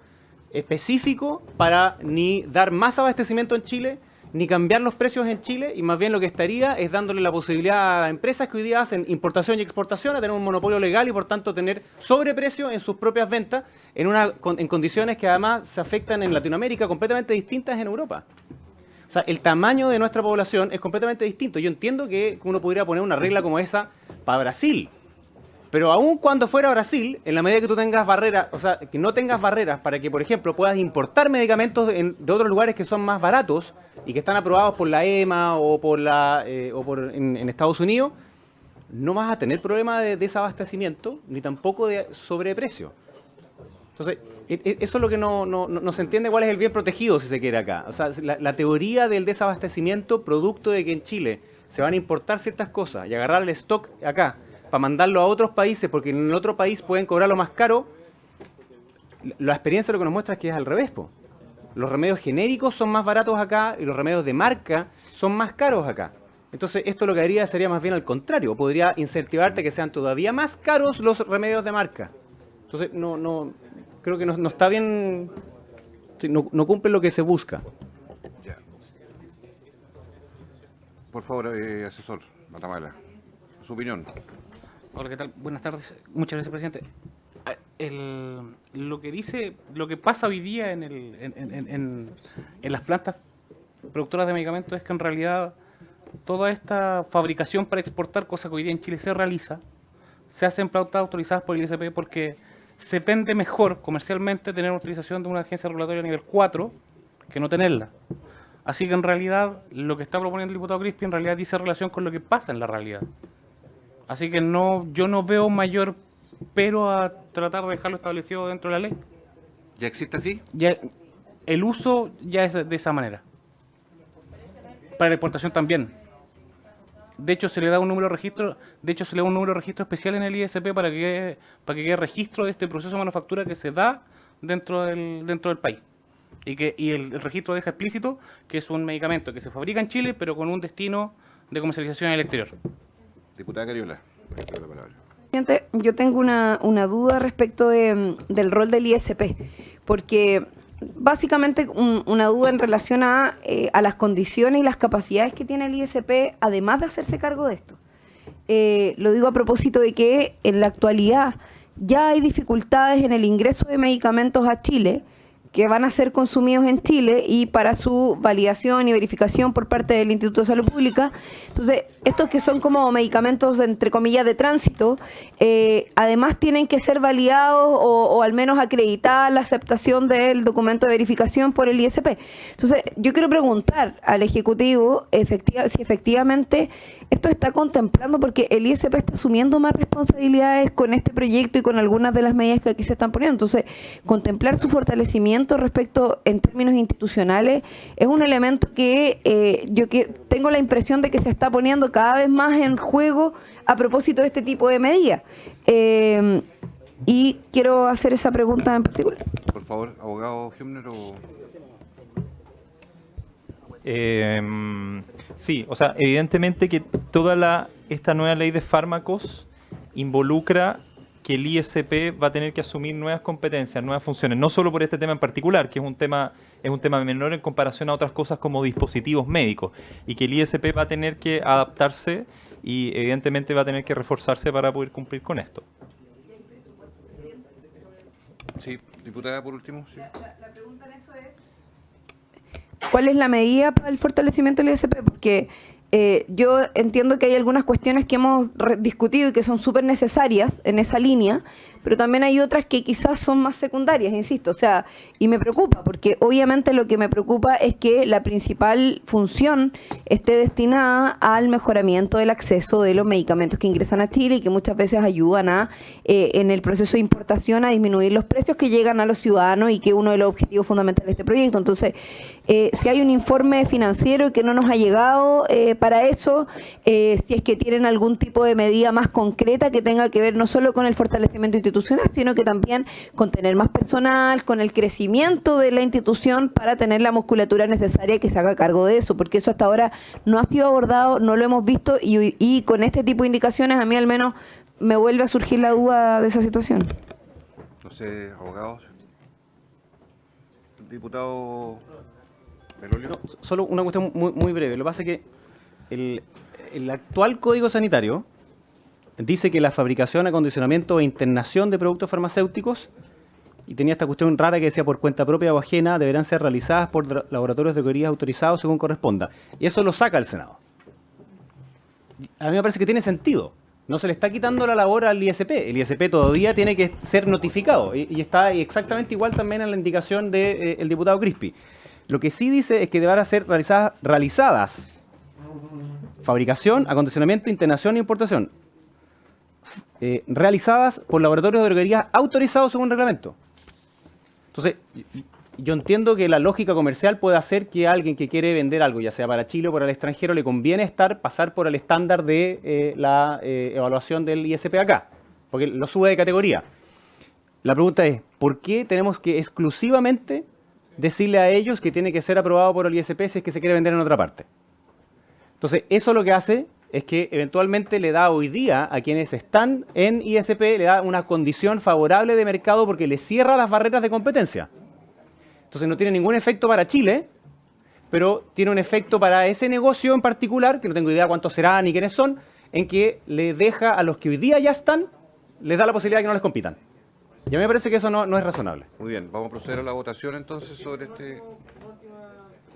específico para ni dar más abastecimiento en Chile, ni cambiar los precios en Chile, y más bien lo que estaría es dándole la posibilidad a empresas que hoy día hacen importación y exportación a tener un monopolio legal y por tanto tener sobreprecio en sus propias ventas en condiciones que además se afectan en Latinoamérica completamente distintas en Europa. O sea, el tamaño de nuestra población es completamente distinto. Yo entiendo que uno podría poner una regla como esa para Brasil, pero aun cuando fuera Brasil, en la medida que tú tengas barreras, o sea, que no tengas barreras para que, por ejemplo, puedas importar medicamentos de otros lugares que son más baratos y que están aprobados por la EMA o en Estados Unidos, no vas a tener problema de desabastecimiento ni tampoco de sobreprecio. Entonces, eso es lo que no se entiende cuál es el bien protegido, si se quiere acá. O sea, la teoría del desabastecimiento producto de que en Chile se van a importar ciertas cosas y agarrar el stock acá para mandarlo a otros países porque en el otro país pueden cobrarlo más caro, la experiencia lo que nos muestra es que es al revés, po. Los remedios genéricos son más baratos acá y los remedios de marca son más caros acá. Entonces, esto lo que haría sería más bien al contrario. Podría incentivarte que sean todavía más caros los remedios de marca. Entonces, creo que no está bien, no cumple lo que se busca. Ya. Por favor, asesor Matamala, su opinión. Hola, ¿qué tal? Buenas tardes. Muchas gracias, presidente. Lo que pasa hoy día en las plantas productoras de medicamentos es que en realidad toda esta fabricación para exportar, cosa que hoy día en Chile se realiza, se hacen plantas autorizadas por el ISP porque se vende mejor comercialmente tener una utilización de una agencia regulatoria a nivel 4 que no tenerla. Así que en realidad lo que está proponiendo el diputado Crispi en realidad dice relación con lo que pasa en la realidad. Así que yo no veo mayor pero a tratar de dejarlo establecido dentro de la ley. ¿Ya existe así? Ya, el uso ya es de esa manera. Para la exportación también. De hecho, se le da un número de registro, especial en el ISP para que quede registro de este proceso de manufactura que se da dentro del país. Y el registro deja explícito que es un medicamento que se fabrica en Chile, pero con un destino de comercialización en el exterior. Diputada Cariola, la palabra. Yo tengo una duda respecto del rol del ISP, porque básicamente una duda en relación a las condiciones y las capacidades que tiene el ISP, además de hacerse cargo de esto. Lo digo a propósito de que en la actualidad ya hay dificultades en el ingreso de medicamentos a Chile que van a ser consumidos en Chile y para su validación y verificación por parte del Instituto de Salud Pública. Entonces, estos que son como medicamentos, entre comillas, de tránsito, además tienen que ser validados o al menos acreditada la aceptación del documento de verificación por el ISP. Entonces, yo quiero preguntar al Ejecutivo si efectivamente esto está contemplando, porque el ISP está asumiendo más responsabilidades con este proyecto y con algunas de las medidas que aquí se están poniendo. Entonces, contemplar su fortalecimiento respecto en términos institucionales es un elemento que yo tengo la impresión de que se está poniendo cada vez más en juego a propósito de este tipo de medidas. Y quiero hacer esa pregunta en particular. Por favor, abogado Hübner o... Sí, o sea, evidentemente que esta nueva ley de fármacos involucra que el ISP va a tener que asumir nuevas competencias, nuevas funciones, no solo por este tema en particular, que es un tema menor en comparación a otras cosas como dispositivos médicos, y que el ISP va a tener que adaptarse y evidentemente va a tener que reforzarse para poder cumplir con esto. Sí, diputada, por último. Sí. La pregunta en eso es, cuál es la medida para el fortalecimiento del ISP, porque yo entiendo que hay algunas cuestiones que hemos discutido y que son súper necesarias en esa línea, pero también hay otras que quizás son más secundarias, insisto, o sea, y me preocupa, porque obviamente lo que me preocupa es que la principal función esté destinada al mejoramiento del acceso de los medicamentos que ingresan a Chile y que muchas veces ayudan a, en el proceso de importación, a disminuir los precios que llegan a los ciudadanos y que es uno de los objetivos fundamentales de este proyecto. Entonces, si hay un informe financiero que no nos ha llegado para eso, si es que tienen algún tipo de medida más concreta que tenga que ver no solo con el fortalecimiento institucional, sino que también con tener más personal, con el crecimiento de la institución para tener la musculatura necesaria que se haga cargo de eso, porque eso hasta ahora no ha sido abordado, no lo hemos visto y con este tipo de indicaciones a mí al menos me vuelve a surgir la duda de esa situación. No sé, abogados. Diputado Belolio. No, solo una cuestión muy breve. Lo que pasa es que el actual Código Sanitario dice que la fabricación, acondicionamiento e internación de productos farmacéuticos, y tenía esta cuestión rara que decía por cuenta propia o ajena, deberán ser realizadas por laboratorios de droguerías autorizados según corresponda. Y eso lo saca el Senado. A mí me parece que tiene sentido. No se le está quitando la labor al ISP. El ISP todavía tiene que ser notificado. Y está exactamente igual también en la indicación del diputado Crispi. Lo que sí dice es que deberán ser realizadas fabricación, acondicionamiento, internación e importación. Realizadas por laboratorios de droguería autorizados según reglamento. Entonces, yo entiendo que la lógica comercial puede hacer que alguien que quiere vender algo, ya sea para Chile o para el extranjero, le conviene pasar por el estándar de la evaluación del ISP acá, porque lo sube de categoría. La pregunta es, ¿por qué tenemos que exclusivamente decirle a ellos que tiene que ser aprobado por el ISP si es que se quiere vender en otra parte? Entonces, eso lo que hace es que eventualmente le da hoy día a quienes están en ISP, le da una condición favorable de mercado porque le cierra las barreras de competencia. Entonces no tiene ningún efecto para Chile, pero tiene un efecto para ese negocio en particular, que no tengo idea cuántos serán ni quiénes son, en que le deja a los que hoy día ya están, les da la posibilidad de que no les compitan. Y a mí me parece que eso no es razonable. Muy bien, vamos a proceder a la votación entonces sobre este...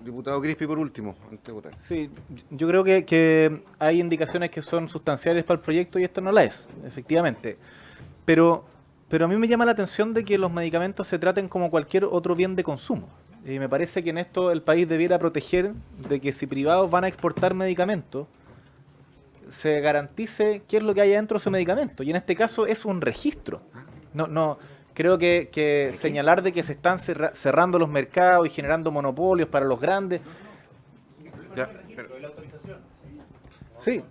Diputado Crispi, por último, antes de votar. Sí, yo creo que hay indicaciones que son sustanciales para el proyecto y esta no la es, efectivamente. Pero a mí me llama la atención de que los medicamentos se traten como cualquier otro bien de consumo. Y me parece que en esto el país debiera proteger de que si privados van a exportar medicamentos, se garantice qué es lo que hay dentro de ese medicamento. Y en este caso es un registro. No. Creo que señalar de que se están cerrando los mercados y generando monopolios para los grandes. Ya, sí,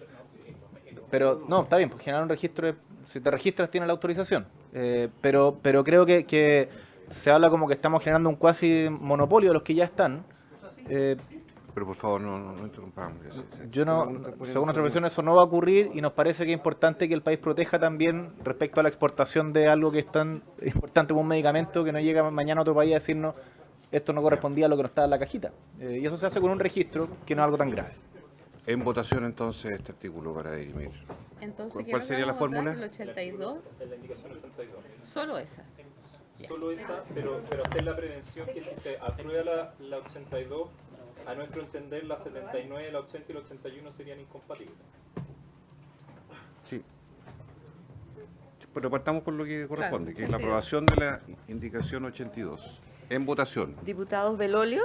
pero no, está bien, pues generar un registro, si te registras tienes la autorización. Pero creo que se habla como que estamos generando un cuasi monopolio de los que ya están. Pero por favor, no interrumpamos. Yo según nuestra versión, eso no va a ocurrir y nos parece que es importante que el país proteja también respecto a la exportación de algo que es tan importante como un medicamento que no llega mañana a otro país a decirnos esto no correspondía a lo que no estaba en la cajita. Y eso se hace con un registro que no es algo tan grave. En votación entonces este artículo para dirimir. Entonces, ¿Cuál sería la fórmula? El 82. La indicación 82. Solo esa. Solo esa, pero hacer la prevención que si se aprueba la 82, a nuestro entender la 79, la 80 y la 81 serían incompatibles. Sí. Pero partamos con lo que corresponde, que es la aprobación de la indicación 82. En votación. Diputados Belolio.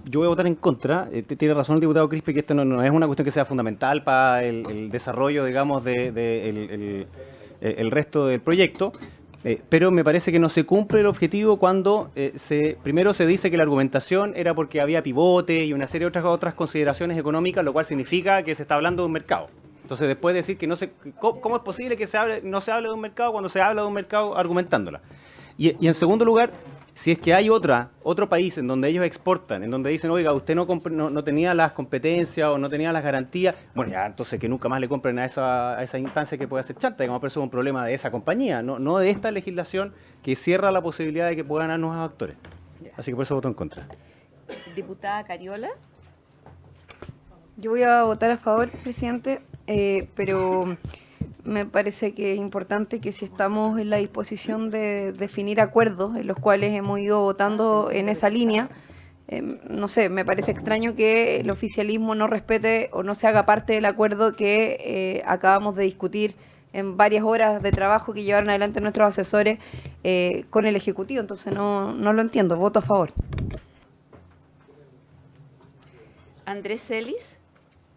Yo voy a votar en contra. Tiene razón el diputado Crispi que esto no es una cuestión que sea fundamental para el desarrollo, digamos, el resto del proyecto. Pero me parece que no se cumple el objetivo cuando primero se dice que la argumentación era porque había pivote y una serie de otras consideraciones económicas, lo cual significa que se está hablando de un mercado. Entonces después decir que ¿cómo es posible que no se hable de un mercado cuando se habla de un mercado argumentándola? Y en segundo lugar, si es que hay otro país en donde ellos exportan, en donde dicen, oiga, usted no tenía las competencias o no tenía las garantías, bueno, ya entonces que nunca más le compren a esa instancia que puede hacer chanta, digamos, pero eso es un problema de esa compañía, no de esta legislación que cierra la posibilidad de que puedan haber nuevos actores. Así que por eso voto en contra. Diputada Cariola. Yo voy a votar a favor, presidente, pero me parece que es importante que si estamos en la disposición de definir acuerdos en los cuales hemos ido votando en esa línea, no sé, me parece extraño que el oficialismo no respete o no se haga parte del acuerdo que acabamos de discutir en varias horas de trabajo que llevaron adelante nuestros asesores con el Ejecutivo. Entonces no lo entiendo. Voto a favor. Andrés Celis.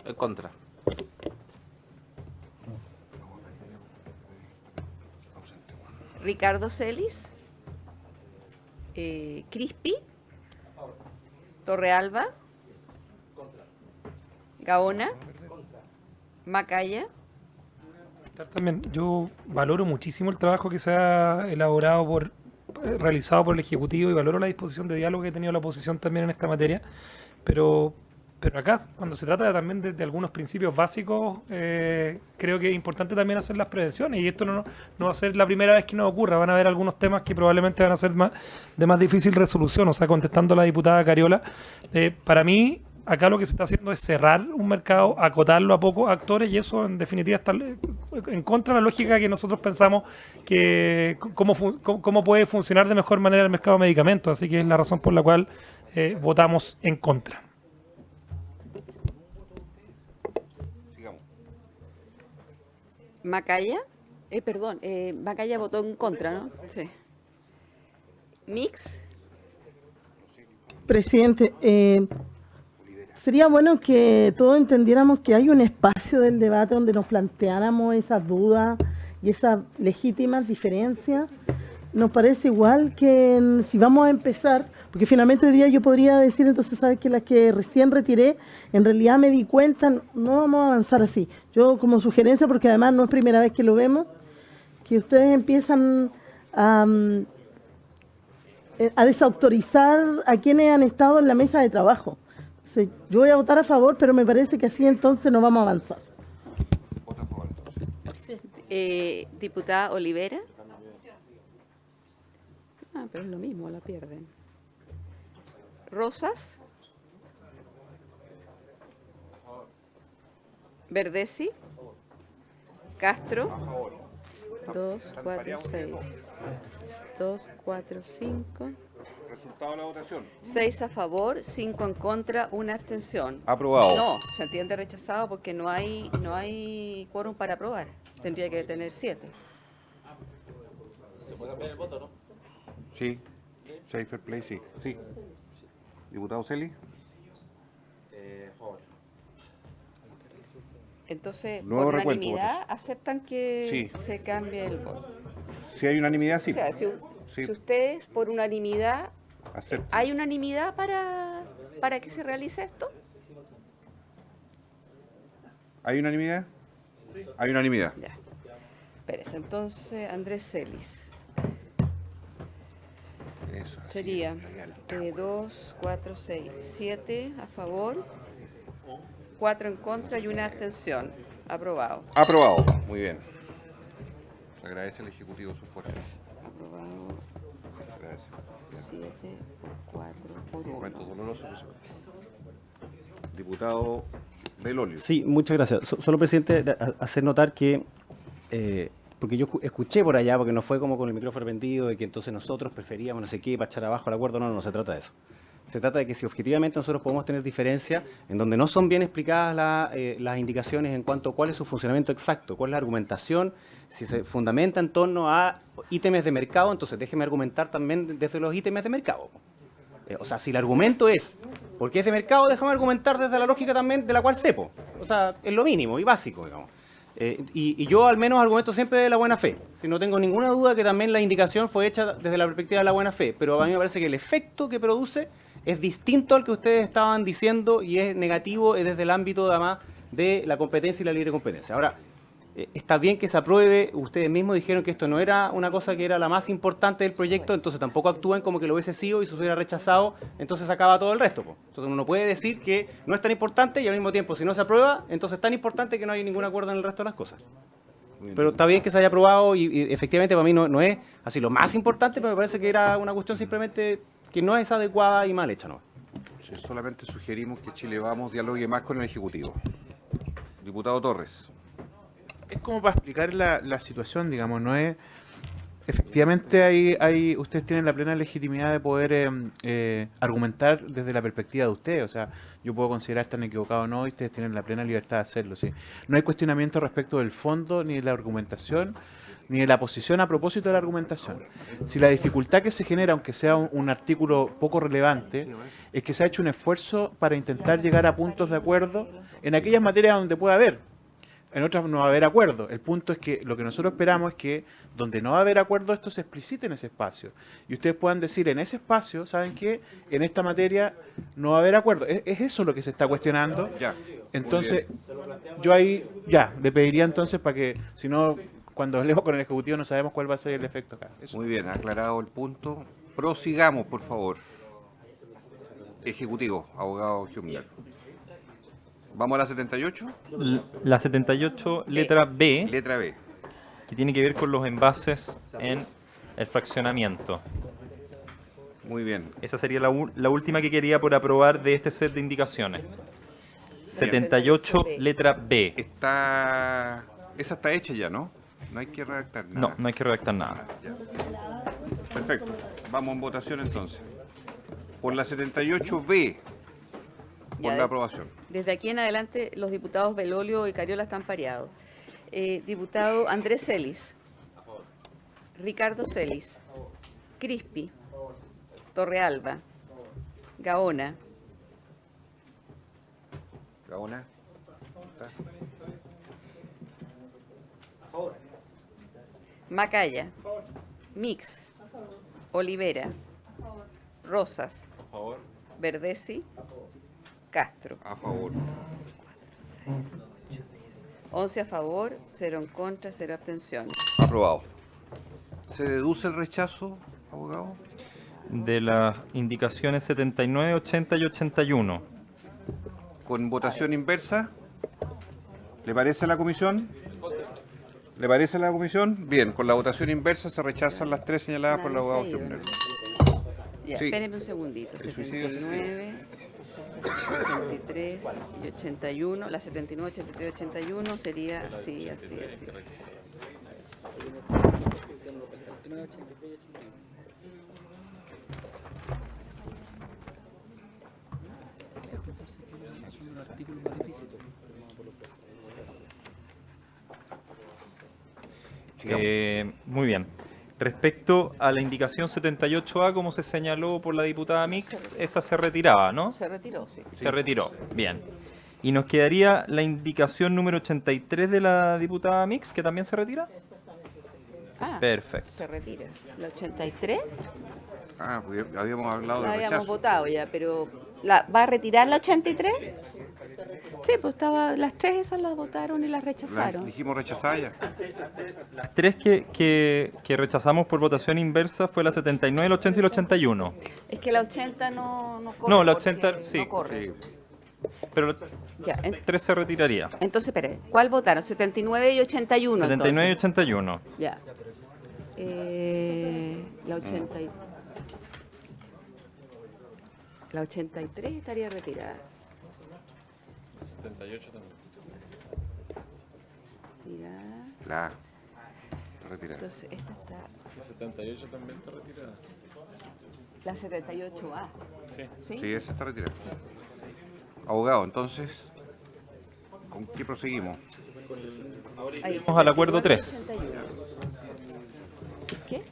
En contra. Ricardo Celis. Crispi. Torrealba. Gaona. Macaya. También yo valoro muchísimo el trabajo que se ha elaborado realizado por el Ejecutivo y valoro la disposición de diálogo que ha tenido la oposición también en esta materia, pero acá, cuando se trata también de algunos principios básicos, creo que es importante también hacer las prevenciones, y esto no va a ser la primera vez que nos ocurra. Van a haber algunos temas que probablemente van a ser de más difícil resolución. O sea, contestando a la diputada Cariola, para mí acá lo que se está haciendo es cerrar un mercado, acotarlo a pocos actores, y eso en definitiva está en contra de la lógica que nosotros pensamos que cómo puede funcionar de mejor manera el mercado de medicamentos. Así que es la razón por la cual votamos en contra. Macaya. Macaya votó en contra, ¿no? Sí. Mix. Presidente, sería bueno que todos entendiéramos que hay un espacio del debate donde nos planteáramos esas dudas y esas legítimas diferencias. Nos parece igual que si vamos a empezar, porque finalmente hoy día yo podría decir, entonces, ¿sabes que las que recién retiré, en realidad me di cuenta, no vamos a avanzar así? Yo como sugerencia, porque además no es primera vez que lo vemos, que ustedes empiezan a desautorizar a quienes han estado en la mesa de trabajo. Yo voy a votar a favor, pero me parece que así entonces no vamos a avanzar. Diputada Olivera. Pero es lo mismo, la pierden. Rosas. Verdesi. Castro. 2, 4, 6. 2, 4, 5. Resultado de la votación. 6 a favor, 5 en contra, 1 abstención. Aprobado. No, se entiende rechazado porque no hay quórum para aprobar. Tendría que tener 7. ¿Se puede cambiar el voto, no? Sí. Fair play, sí. Sí. Diputado Celi. Favor. Entonces, Nuevo por recuento, unanimidad, ¿aceptan que Sí. se cambie el voto? Si hay unanimidad, sí. O sea, si Sí. ustedes por unanimidad, Acepto. ¿hay unanimidad para que se realice esto? ¿Hay unanimidad? Hay unanimidad. Ya. Espérese, entonces, Andrés Celis. Eso, así Sería es. 2, 4, 6, 7 a favor, 4 en contra y 1 abstención. Aprobado. Aprobado. Muy bien. Se agradece al Ejecutivo su esfuerzo. Aprobado. Gracias. 7 por 4 por 1. Momento doloroso. Diputado Belolio. Sí, muchas gracias. Solo, presidente, hacer notar que, porque yo escuché por allá, porque no fue como con el micrófono prendido, de que entonces nosotros preferíamos no sé qué para echar abajo el acuerdo. No se trata de eso. Se trata de que si objetivamente nosotros podemos tener diferencias en donde no son bien explicadas las indicaciones en cuanto a cuál es su funcionamiento exacto, cuál es la argumentación, si se fundamenta en torno a ítems de mercado, entonces déjeme argumentar también desde los ítems de mercado. O sea, si el argumento es porque es de mercado, déjame argumentar desde la lógica también de la cual sepo. O sea, es lo mínimo y básico, digamos. Y yo al menos argumento siempre de la buena fe. Si no tengo ninguna duda que también la indicación fue hecha desde la perspectiva de la buena fe, pero a mí me parece que el efecto que produce es distinto al que ustedes estaban diciendo y es negativo desde el ámbito además de la competencia y la libre competencia. Ahora, está bien que se apruebe, ustedes mismos dijeron que esto no era una cosa que era la más importante del proyecto, entonces tampoco actúen como que lo hubiese sido y se hubiera rechazado, entonces se acaba todo el resto. Entonces uno no puede decir que no es tan importante y al mismo tiempo si no se aprueba, entonces es tan importante que no hay ningún acuerdo en el resto de las cosas. Pero está bien que se haya aprobado y efectivamente para mí no es así lo más importante, pero me parece que era una cuestión simplemente que no es adecuada y mal hecha, ¿no? Sí, solamente sugerimos que Chile Vamos dialogue más con el Ejecutivo. Diputado Torres. Es como para explicar la situación, digamos, no es... efectivamente ustedes tienen la plena legitimidad de poder argumentar desde la perspectiva de ustedes. O sea, yo puedo considerar están equivocados o no, y ustedes tienen la plena libertad de hacerlo. ¿Sí? No hay cuestionamiento respecto del fondo, ni de la argumentación, ni de la posición a propósito de la argumentación. Si la dificultad que se genera, aunque sea un artículo poco relevante, es que se ha hecho un esfuerzo para intentar llegar a puntos de acuerdo en aquellas materias donde pueda haber. En otras no va a haber acuerdo. El punto es que lo que nosotros esperamos es que donde no va a haber acuerdo, esto se explicite en ese espacio. Y ustedes puedan decir en ese espacio, ¿saben qué? En esta materia no va a haber acuerdo. Es eso lo que se está cuestionando. Ya. Entonces, yo ahí ya le pediría entonces para que, si no, cuando hablemos con el Ejecutivo no sabemos cuál va a ser el efecto acá. Eso. Muy bien, aclarado el punto. Prosigamos, por favor. Ejecutivo, abogado Humler. ¿Vamos a la 78? La 78, letra B. Letra B. Que tiene que ver con los envases en el fraccionamiento. Muy bien. Esa sería la última que quería por aprobar de este set de indicaciones. 78, letra B. Esa está hecha ya, ¿no? No hay que redactar nada. No, no hay que redactar nada. Ya. Perfecto. Vamos en votación entonces. Por la 78B. Por la aprobación. Desde aquí en adelante los diputados Belolio y Cariola están pareados. Diputado Andrés Celis. Ricardo Celis. Crispi. Torrealba. Gaona. Gaona. Macaya. Mix. Olivera. Rosas. Verdesi. Castro. A favor. 11 a favor, 0 en contra, 0 abstenciones. Aprobado. ¿Se deduce el rechazo, abogado? De las indicaciones 79, 80 y 81. Con votación inversa. ¿Le parece a la comisión? ¿Le parece a la comisión? Bien, con la votación inversa se rechazan las tres señaladas por el abogado Humler. Ya, sí. Espérenme un segundito. 79, 83 y 81. La 79, 83 y 81 sería así, así, así. Muy bien. Respecto a la indicación 78A, como se señaló por la diputada Mix, esa se retiraba, ¿no? Se retiró, sí. Se retiró, bien. Y nos quedaría la indicación número 83 de la diputada Mix, que también se retira. Ah, perfecto. Se retira. ¿La 83? Ah, porque habíamos hablado La del habíamos rechazo. votado ya, pero ¿va a retirar la 83? Sí, pues las tres esas las votaron y las rechazaron. Dijimos rechazar ya. Las tres que rechazamos por votación inversa fue la 79, el 80 y el 81. Es que la 80 no corre. No, la 80 sí. No corre. Sí. Pero ya, tres se retiraría. Entonces, espere, ¿cuál votaron? 79 y 81. 79 y entonces. 81. Ya. La 80 y... La 83 estaría retirada. 78 también. Está retirada. Entonces, esta está... La 78 también está retirada. La 78A. Sí. Sí, esa está retirada. Abogado, entonces, ¿con qué proseguimos? Vamos al acuerdo 3. ¿Qué?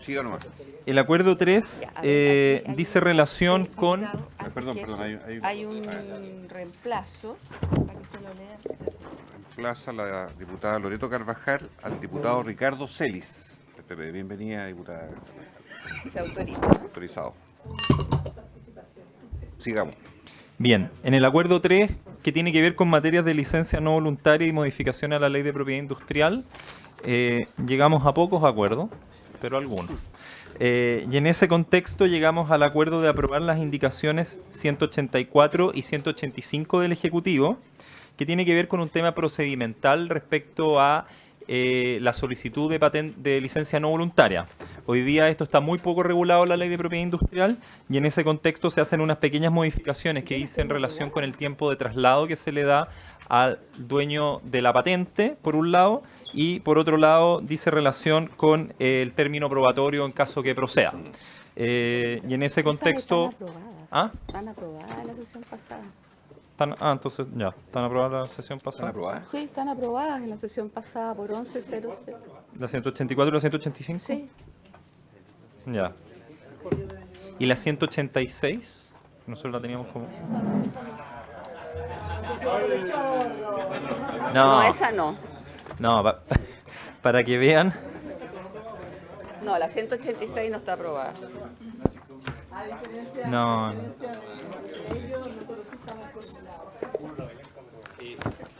Siga nomás. El acuerdo 3 dice relación con... Perdón, hay un reemplazo, para que usted lo lea. Si se hace. Reemplaza la diputada Loreto Carvajal al diputado Ricardo Celis. Bienvenida, diputada. Se autoriza. Autorizado. Sigamos. Bien, en el acuerdo 3, que tiene que ver con materias de licencia no voluntaria y modificación a la ley de propiedad industrial, llegamos a pocos acuerdos, pero algunos. Y en ese contexto llegamos al acuerdo de aprobar las indicaciones 184 y 185 del Ejecutivo, que tiene que ver con un tema procedimental respecto a la solicitud de licencia no voluntaria. Hoy día esto está muy poco regulado en la ley de propiedad industrial y en ese contexto se hacen unas pequeñas modificaciones que dicen relación con el tiempo de traslado que se le da al dueño de la patente, por un lado, y por otro lado dice relación con el término probatorio en caso que proceda. Y en ese contexto... Están aprobadas la sesión pasada. Entonces ya, ¿están aprobadas la sesión pasada? ¿Están aprobadas? Sí, están aprobadas en la sesión pasada por 11.00. ¿La 184 y la 185? Sí. Ya. ¿Y la 186? Nosotros la teníamos como... No, esa no. No, para que vean... No, la 186 no está aprobada. No.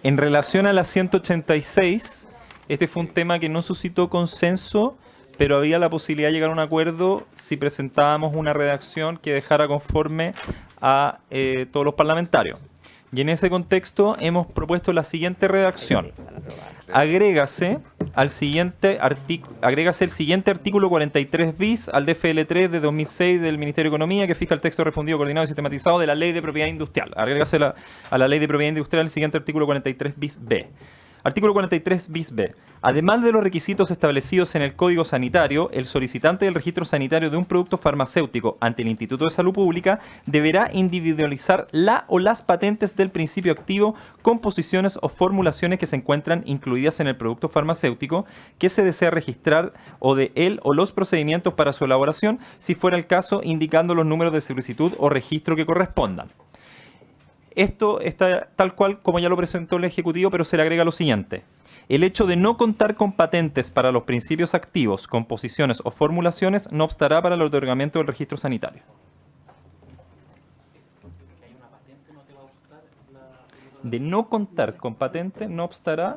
En relación a la 186, este fue un tema que no suscitó consenso, pero había la posibilidad de llegar a un acuerdo si presentábamos una redacción que dejara conforme a todos los parlamentarios. Y en ese contexto hemos propuesto la siguiente redacción. Agrégase el siguiente artículo 43 bis al DFL3 de 2006 del Ministerio de Economía que fija el texto refundido, coordinado y sistematizado de la Ley de Propiedad Industrial. Agrégase a la Ley de Propiedad Industrial el siguiente artículo 43 bis B. Artículo 43 bis B. Además de los requisitos establecidos en el Código Sanitario, el solicitante del registro sanitario de un producto farmacéutico ante el Instituto de Salud Pública deberá individualizar la o las patentes del principio activo, composiciones o formulaciones que se encuentran incluidas en el producto farmacéutico que se desea registrar o de él o los procedimientos para su elaboración, si fuera el caso, indicando los números de solicitud o registro que correspondan. Esto está tal cual como ya lo presentó el Ejecutivo, pero se le agrega lo siguiente. El hecho de no contar con patentes para los principios activos, composiciones o formulaciones no obstará para el otorgamiento del registro sanitario. De no contar con patente no obstará...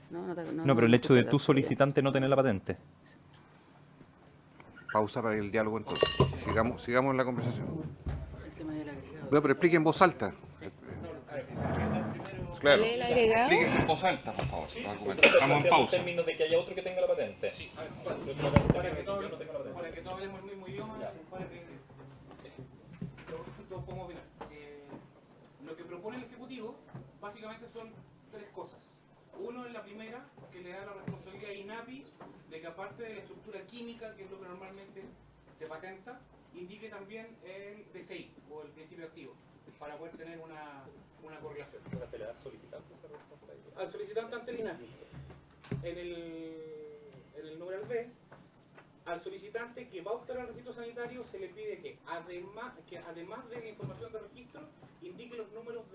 No, pero el hecho de tu solicitante no tener la patente. Pausa para el diálogo entonces. Sigamos la conversación. Bueno, pero explique en voz alta. Claro. Explíquese en voz alta, por favor. Estamos en pausa. En términos de que haya otro que tenga la patente. Sí. Para que todos hablemos el mismo idioma, para que todos podamos opinar. Lo que propone el Ejecutivo básicamente son tres cosas. Uno es la primera, que le da la responsabilidad a INAPI de que aparte de la estructura química, que es lo que normalmente se patenta, indique también el PCI, o el principio activo, para poder tener una correlación. ¿Se le da al solicitante esa responsabilidad? Al solicitante ante el INAPI. En el numeral B, al solicitante que va a optar al registro sanitario se le pide que además de la información de registro, indique los números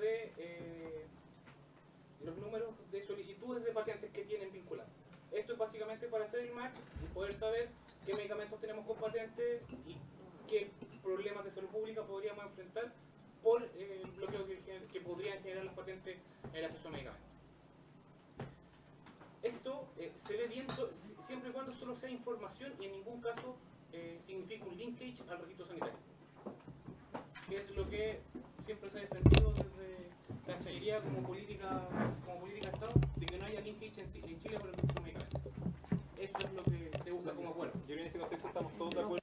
de solicitudes de patentes que tienen vinculadas. Esto es básicamente para hacer el match y poder saber qué medicamentos tenemos con patente y qué problemas de salud pública podríamos enfrentar por el bloqueo que podrían generar las patentes en el acceso a medicamentos. Esto se ve bien siempre y cuando solo sea información y en ningún caso significa un linkage al registro sanitario, que es lo que siempre se ha defendido desde la Cancillería como política de Estado, de que no haya linkage en Chile por el registro medicamentos. Eso es lo que se usa como acuerdo. Yo creo que en ese contexto estamos todos de acuerdo.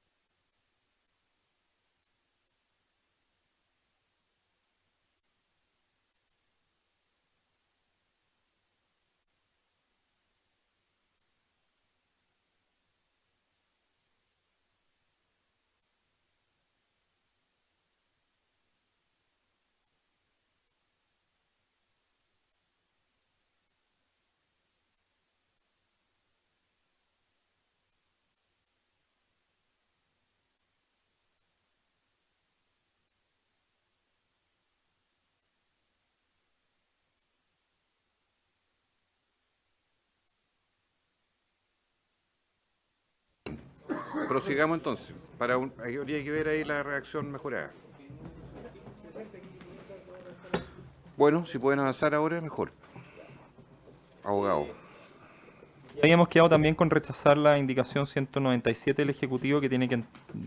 Prosigamos entonces. Habría que ver ahí la reacción mejorada. Bueno, si pueden avanzar ahora, mejor. Abogado. Habíamos quedado también con rechazar la indicación 197 del Ejecutivo que tiene en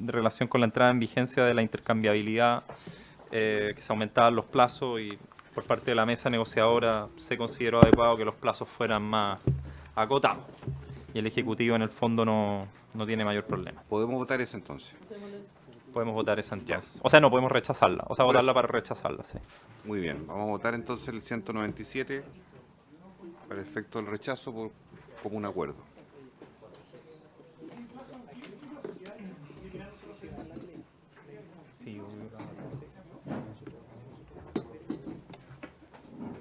relación con la entrada en vigencia de la intercambiabilidad, que se aumentaban los plazos y por parte de la mesa negociadora se consideró adecuado que los plazos fueran más acotados. Y el Ejecutivo en el fondo no tiene mayor problema. ¿Podemos votar eso entonces? Podemos votar esa entonces. O sea, no, podemos rechazarla. O sea, Por votarla eso. para rechazarla, sí. Muy bien, vamos a votar entonces el 197 para efecto del rechazo como un acuerdo.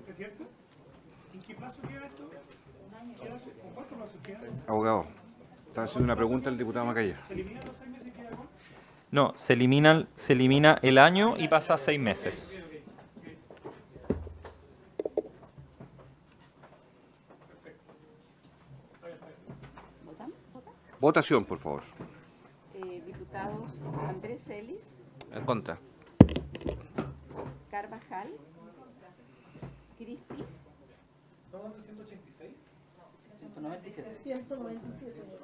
¿Es cierto? ¿En qué plazo queda esto? ¿Con cuánto plazo queda? Abogado, estaba haciendo una pregunta el diputado Macaya. ¿Se eliminan los 6 meses que queda con? No, se elimina el año y pasa a 6 meses. Votación, por favor. Diputados Andrés Celis, En contra. Carvajal, Crispi, 197.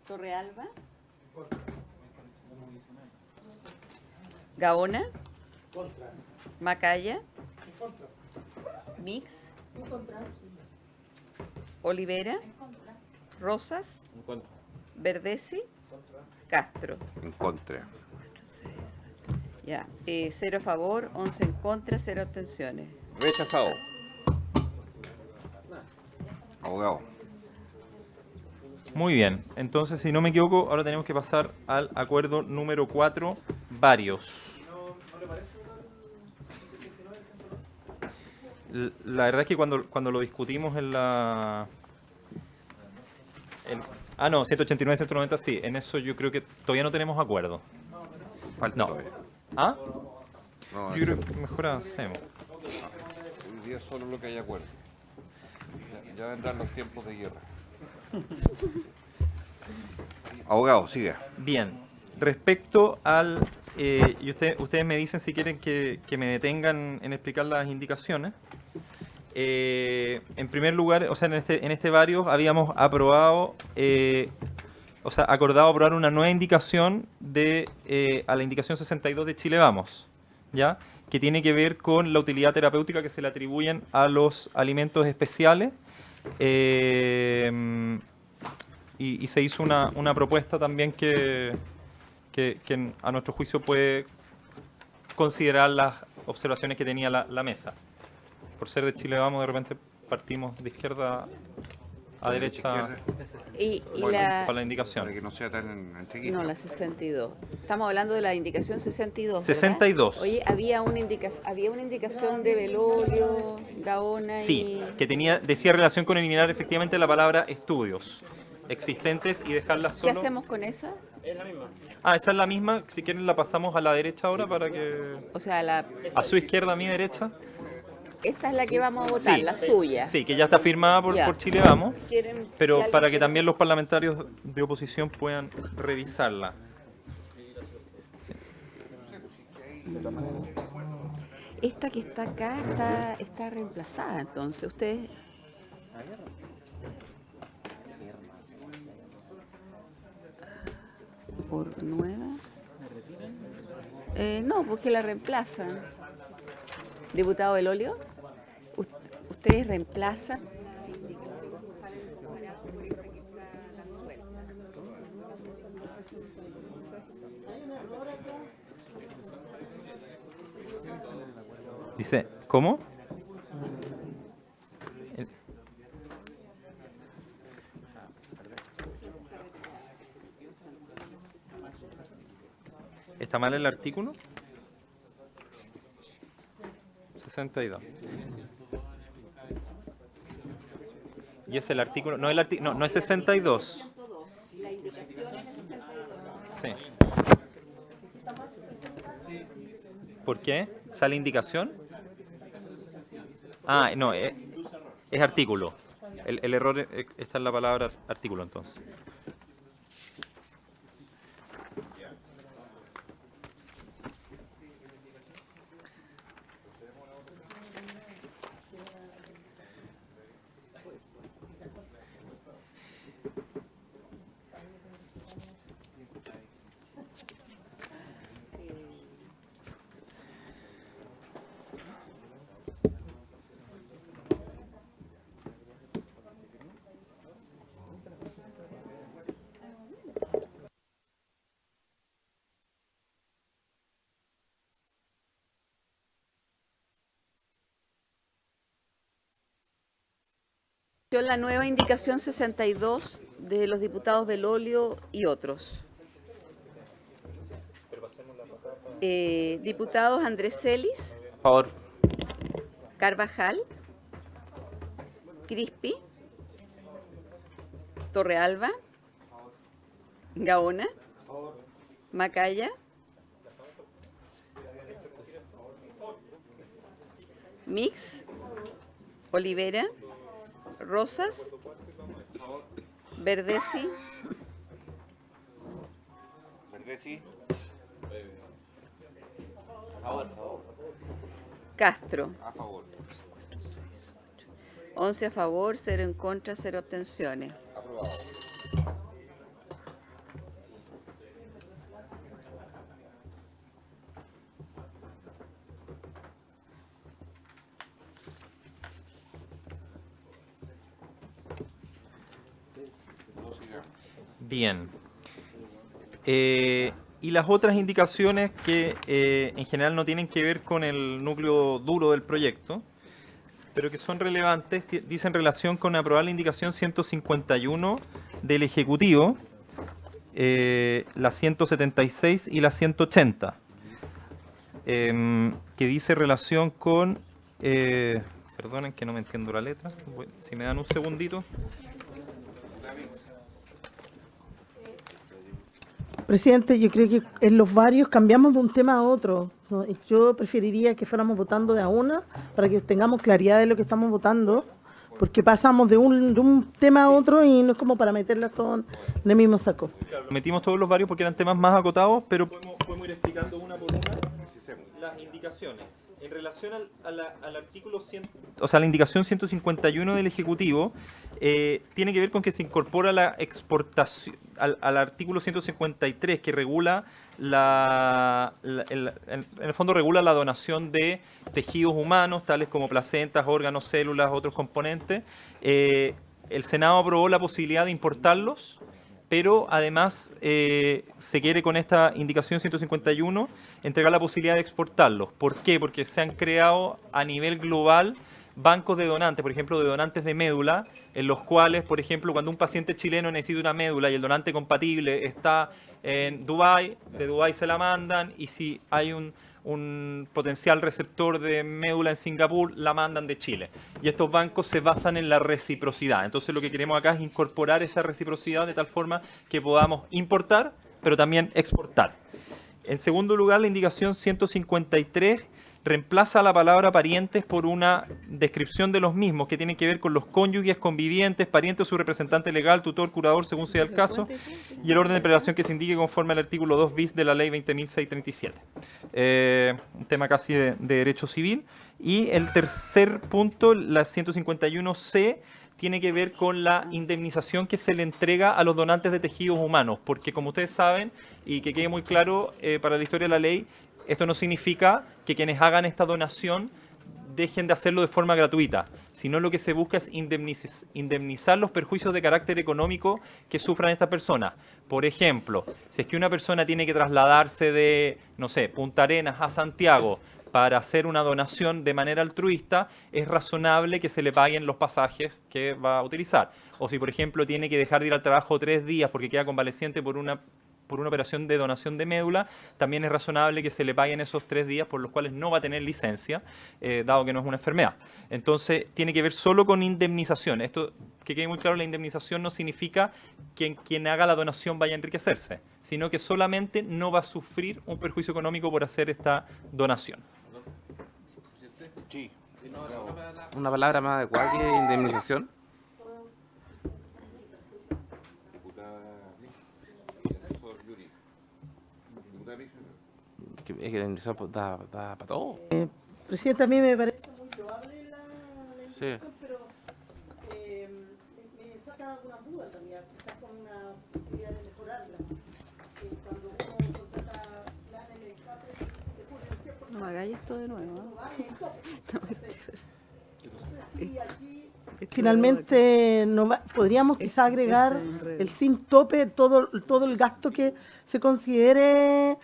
Torrealba, Gaona, Macaya, Mix, Olivera, Rosas, Verdesi, Castro. En contra. Ya, 0 a favor, 11 en contra, 0 abstenciones. Rechazado. Abogado. Muy bien, entonces si no me equivoco, ahora tenemos que pasar al acuerdo número 4, varios. La verdad es que cuando lo discutimos en la... no, 189, 190, sí, en eso yo creo que todavía no tenemos acuerdo. Falta No. todavía. ¿Ah? No, Yo creo que mejor hacemos. Hoy día solo lo que hay acuerdo. Ya vendrán los tiempos de guerra. Abogado, siga. Bien, respecto al... y ustedes me dicen si quieren que me detengan en explicar las indicaciones. En primer lugar, o sea, en este varios habíamos aprobado, acordado aprobar una nueva indicación a la indicación 62 de Chile Vamos, ¿ya? Que tiene que ver con la utilidad terapéutica que se le atribuyen a los alimentos especiales. Y se hizo una propuesta también que a nuestro juicio puede considerar las observaciones que tenía la mesa. Por ser de Chile Vamos, de repente partimos de izquierda a derecha Y para la indicación. Para que no sea tan chiquito. No, la 62. Estamos hablando de la indicación 62, ¿verdad? 62. Oye, había una indicación de Belolio, Gaona Sí, que decía relación con eliminar efectivamente la palabra estudios existentes y dejarla ¿Qué solo. hacemos con esa? Esa es la misma. Si quieren la pasamos a la derecha ahora para que... O sea, A su izquierda, a mi derecha. esta es la que vamos a votar, Sí. la suya. Sí, que ya está firmada Ya. por Chile Vamos, ¿Quieren pero que para alguien que también los parlamentarios de oposición puedan revisarla. Esta que está acá está reemplazada, entonces ustedes... ¿Por nueva? No, porque la reemplazan. Diputado Belolio, ustedes reemplazan... Dice, ¿cómo? ¿Está mal el artículo? 62. Y es el artículo, no, no es 62. La indicación es 62. Sí. ¿Por qué? ¿Sale indicación? No, es artículo. El error está en la palabra artículo, entonces. La nueva indicación 62 de los diputados Belolio y otros. Diputados Andrés Celis. A favor. Carvajal. Crispi. Torrealba. Gaona. Macaya. Mix. Olivera. Rosas. Verdesi. Verdesi. A favor. Castro. A favor. 11 a favor, 0 en contra, 0 abstenciones. Aprobado. Bien. Y las otras indicaciones que en general no tienen que ver con el núcleo duro del proyecto, pero que son relevantes, dicen relación con aprobar la indicación 151 del Ejecutivo, la 176 y la 180, que dice relación con... perdonen que no me entiendo la letra, si me dan un segundito. Presidente, yo creo que en los varios cambiamos de un tema a otro, ¿no? Yo preferiría que fuéramos votando de a una para que tengamos claridad de lo que estamos votando, porque pasamos de un tema a otro y no es como para meterlas todas en el mismo saco. Metimos todos los varios porque eran temas más acotados, pero podemos ir explicando una por una las indicaciones. En relación al artículo 100, o sea, la indicación 151 del Ejecutivo, tiene que ver con que se incorpora la exportación al artículo 153 que regula en el fondo regula la donación de tejidos humanos, tales como placentas, órganos, células, otros componentes. El Senado aprobó la posibilidad de importarlos, pero además se quiere con esta indicación 151 entregar la posibilidad de exportarlos. ¿Por qué? Porque se han creado a nivel global bancos de donantes, por ejemplo, de donantes de médula, en los cuales, por ejemplo, cuando un paciente chileno necesita una médula y el donante compatible está en Dubái, de Dubái se la mandan, y si hay un potencial receptor de médula en Singapur, la mandan de Chile. Y estos bancos se basan en la reciprocidad. Entonces lo que queremos acá es incorporar esta reciprocidad de tal forma que podamos importar, pero también exportar. En segundo lugar, la indicación 153 reemplaza la palabra parientes por una descripción de los mismos que tienen que ver con los cónyuges, convivientes, parientes o su representante legal, tutor, curador, según sea el caso, y el orden de prelación que se indique conforme al artículo 2 bis de la ley 20.637. Un tema casi de derecho civil. Y el tercer punto, la 151C, tiene que ver con la indemnización que se le entrega a los donantes de tejidos humanos, porque como ustedes saben, y que quede muy claro para la historia de la ley, esto no significa que quienes hagan esta donación dejen de hacerlo de forma gratuita, sino lo que se busca es indemnizar los perjuicios de carácter económico que sufran estas personas. Por ejemplo, si es que una persona tiene que trasladarse de, no sé, Punta Arenas a Santiago para hacer una donación de manera altruista, es razonable que se le paguen los pasajes que va a utilizar. O si, por ejemplo, tiene que dejar de ir al trabajo 3 días porque queda convaleciente por una operación de donación de médula, también es razonable que se le paguen esos 3 días por los cuales no va a tener licencia, dado que no es una enfermedad. Entonces, tiene que ver solo con indemnización. Esto, que quede muy claro, la indemnización no significa que quien haga la donación vaya a enriquecerse, sino que solamente no va a sufrir un perjuicio económico por hacer esta donación. Sí. Una palabra más adecuada que indemnización. Es que la indemnización da para todo. Presidente, a mí me parece muy probable la indemnización, Sí. pero me saca algunas dudas también, quizás con una posibilidad de mejorarla. Cuando uno contrata planes medicados, de julio, No hagáis esto de nuevo, ¿no? Finalmente podríamos quizá agregar el sin tope, todo el gasto que se considere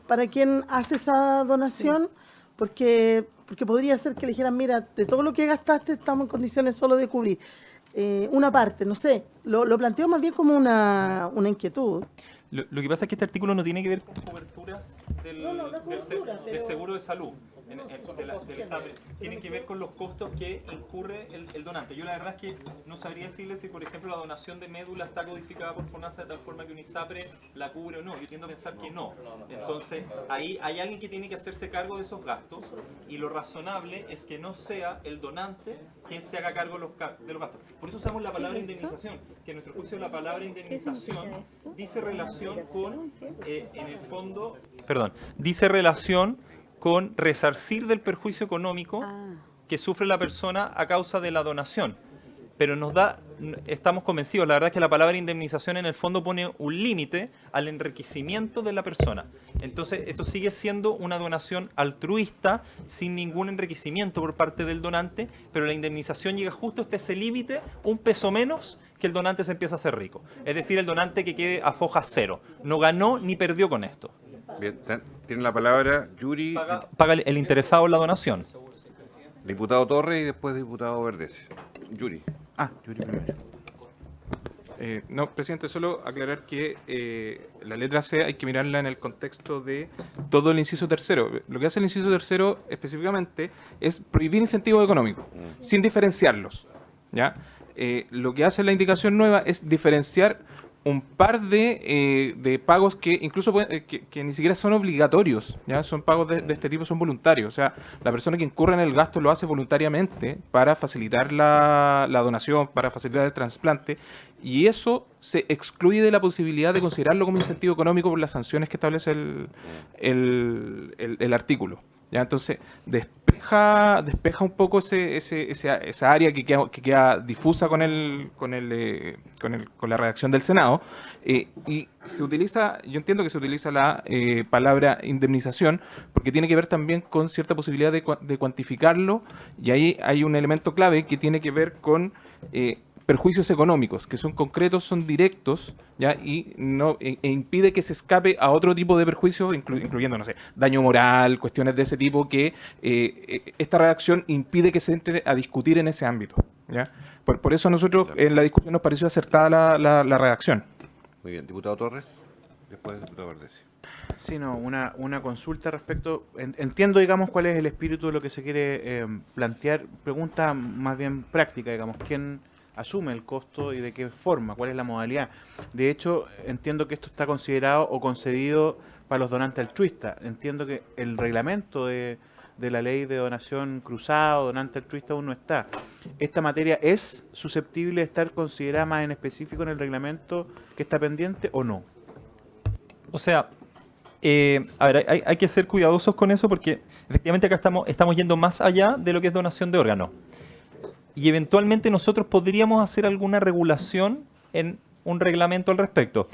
para quien hace esa donación, porque podría ser que le dijeran, mira, de todo lo que gastaste estamos en condiciones solo de cubrir. una parte, no sé, lo planteo más bien como una inquietud. Lo que pasa es que este artículo no tiene que ver con coberturas del pero... seguro de salud. Del SAPRE. Tienen que ver con los costos que incurre el donante. Yo la verdad es que no sabría decirle si, por ejemplo, la donación de médula está codificada por FONASA de tal forma que un ISAPRE la cubre o no. Yo tiendo a pensar que no. Entonces, ahí hay alguien que tiene que hacerse cargo de esos gastos y lo razonable es que no sea el donante quien se haga cargo de los gastos. Por eso usamos la palabra indemnización, que en nuestro juicio la palabra indemnización dice relación con, en el fondo, dice relación con resarcir del perjuicio económico que sufre la persona a causa de la donación. Pero estamos convencidos, la verdad es que la palabra indemnización en el fondo pone un límite al enriquecimiento de la persona. Entonces, esto sigue siendo una donación altruista, sin ningún enriquecimiento por parte del donante, pero la indemnización llega justo hasta ese límite, un peso menos, que el donante se empieza a hacer rico. Es decir, el donante que quede a foja cero. No ganó ni perdió con esto. Bien, tiene la palabra Yuri. Paga el interesado en la donación. Diputado Torres y después diputado Verdes. Yuri. Yuri primero. No, presidente, solo aclarar que la letra C hay que mirarla en el contexto de todo el inciso tercero. Lo que hace el inciso tercero específicamente es prohibir incentivos económicos, sin diferenciarlos, ¿ya? Lo que hace la indicación nueva es diferenciar un par de pagos que incluso que ni siquiera son obligatorios, ¿ya? Son pagos de este tipo, son voluntarios. O sea, la persona que incurre en el gasto lo hace voluntariamente para facilitar la donación, para facilitar el trasplante, y eso se excluye de la posibilidad de considerarlo como incentivo económico por las sanciones que establece el artículo. ¿Ya? Entonces, despeja un poco esa área que queda difusa con la redacción del Senado, y se utiliza, yo entiendo que se utiliza la palabra indemnización porque tiene que ver también con cierta posibilidad de cuantificarlo, y ahí hay un elemento clave que tiene que ver con perjuicios económicos, que son concretos, son directos, ¿ya? E impide que se escape a otro tipo de perjuicios, incluyendo, no sé, daño moral, cuestiones de ese tipo, que esta redacción impide que se entre a discutir en ese ámbito, ¿ya? Por eso a nosotros en la discusión nos pareció acertada la redacción. Muy bien, diputado Torres, después diputado Verdes. Sí, no, una consulta respecto, entiendo, digamos, cuál es el espíritu de lo que se quiere plantear, pregunta más bien práctica, digamos, ¿quién asume el costo y de qué forma? ¿Cuál es la modalidad? De hecho, entiendo que esto está considerado o concedido para los donantes altruistas. Entiendo que el reglamento de la ley de donación cruzada o donante altruista aún no está. ¿Esta materia es susceptible de estar considerada más en específico en el reglamento que está pendiente o no? O sea, a ver, hay que ser cuidadosos con eso porque efectivamente acá estamos yendo más allá de lo que es donación de órganos. Y eventualmente nosotros podríamos hacer alguna regulación en un reglamento al respecto.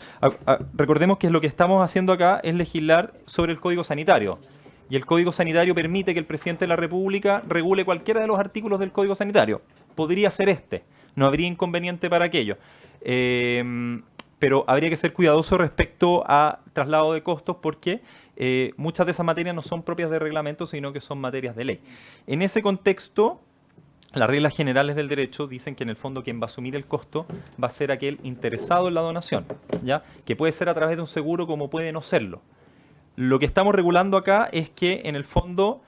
Recordemos que lo que estamos haciendo acá es legislar sobre el Código Sanitario. Y el Código Sanitario permite que el presidente de la República regule cualquiera de los artículos del Código Sanitario. Podría ser este. No habría inconveniente para aquello. Pero habría que ser cuidadoso respecto a traslado de costos porque muchas de esas materias no son propias de reglamento, sino que son materias de ley. En ese contexto, las reglas generales del derecho dicen que en el fondo quien va a asumir el costo va a ser aquel interesado en la donación, ¿ya? Que puede ser a través de un seguro como puede no serlo. Lo que estamos regulando acá es que en el fondo,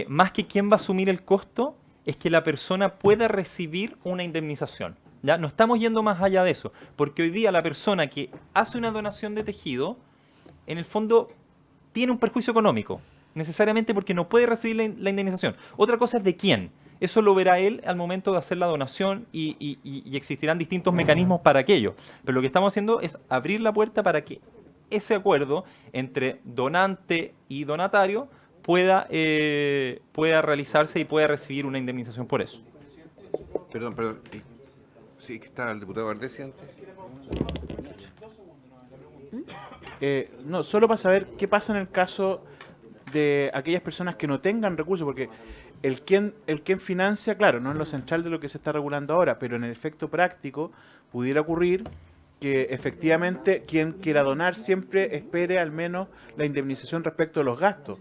más que quién va a asumir el costo, es que la persona pueda recibir una indemnización, ¿ya? No estamos yendo más allá de eso, porque hoy día la persona que hace una donación de tejido, en el fondo tiene un perjuicio económico, necesariamente porque no puede recibir la indemnización. Otra cosa es de quién. Eso lo verá él al momento de hacer la donación y existirán distintos mecanismos para aquello. Pero lo que estamos haciendo es abrir la puerta para que ese acuerdo entre donante y donatario pueda realizarse y pueda recibir una indemnización por eso. Perdón. Sí, que está el diputado Verdes antes. No, solo para saber qué pasa en el caso de aquellas personas que no tengan recursos, porque el quien financia, claro, no es lo central de lo que se está regulando ahora, pero en el efecto práctico pudiera ocurrir que efectivamente quien quiera donar siempre espere al menos la indemnización respecto de los gastos.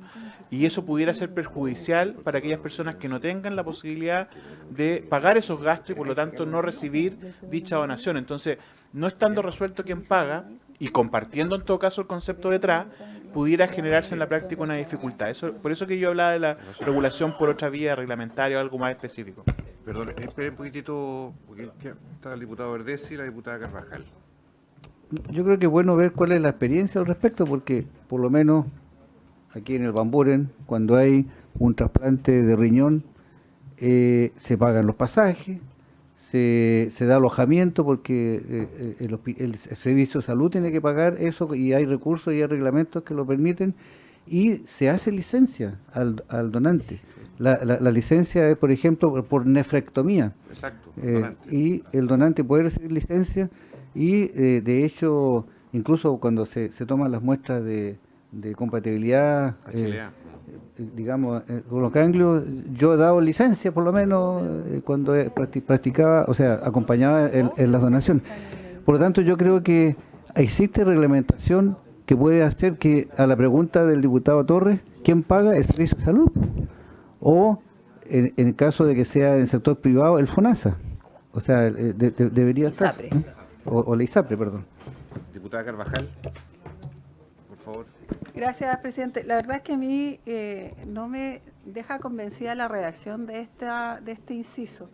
Y eso pudiera ser perjudicial para aquellas personas que no tengan la posibilidad de pagar esos gastos y por lo tanto no recibir dicha donación. Entonces, no estando resuelto quién paga y compartiendo en todo caso el concepto detrás, pudiera generarse en la práctica una dificultad. Por eso que yo hablaba de la regulación por otra vía reglamentaria o algo más específico. Perdón, esperen un poquitito, porque está el diputado Verdesi y la diputada Carvajal. Yo creo que es bueno ver cuál es la experiencia al respecto, porque por lo menos aquí en el Bamburen, cuando hay un trasplante de riñón, se pagan los pasajes, se da alojamiento porque el servicio de salud tiene que pagar eso y hay recursos y hay reglamentos que lo permiten y se hace licencia al donante. La licencia es, por ejemplo, por nefrectomía. Exacto. Y el donante puede recibir licencia y, de hecho, incluso cuando se toman las muestras de compatibilidad, digamos, con los ganglios, yo he dado licencia, por lo menos, cuando practicaba, o sea, acompañaba en las donaciones. Por lo tanto, yo creo que existe reglamentación que puede hacer que, a la pregunta del diputado Torres, ¿quién paga el servicio de salud? O, en el caso de que sea en el sector privado, el FONASA. O sea, debería estar. O la ISAPRE, perdón. Diputada Carvajal, por favor. Gracias, presidente. La verdad es que a mí no me deja convencida la redacción de este inciso.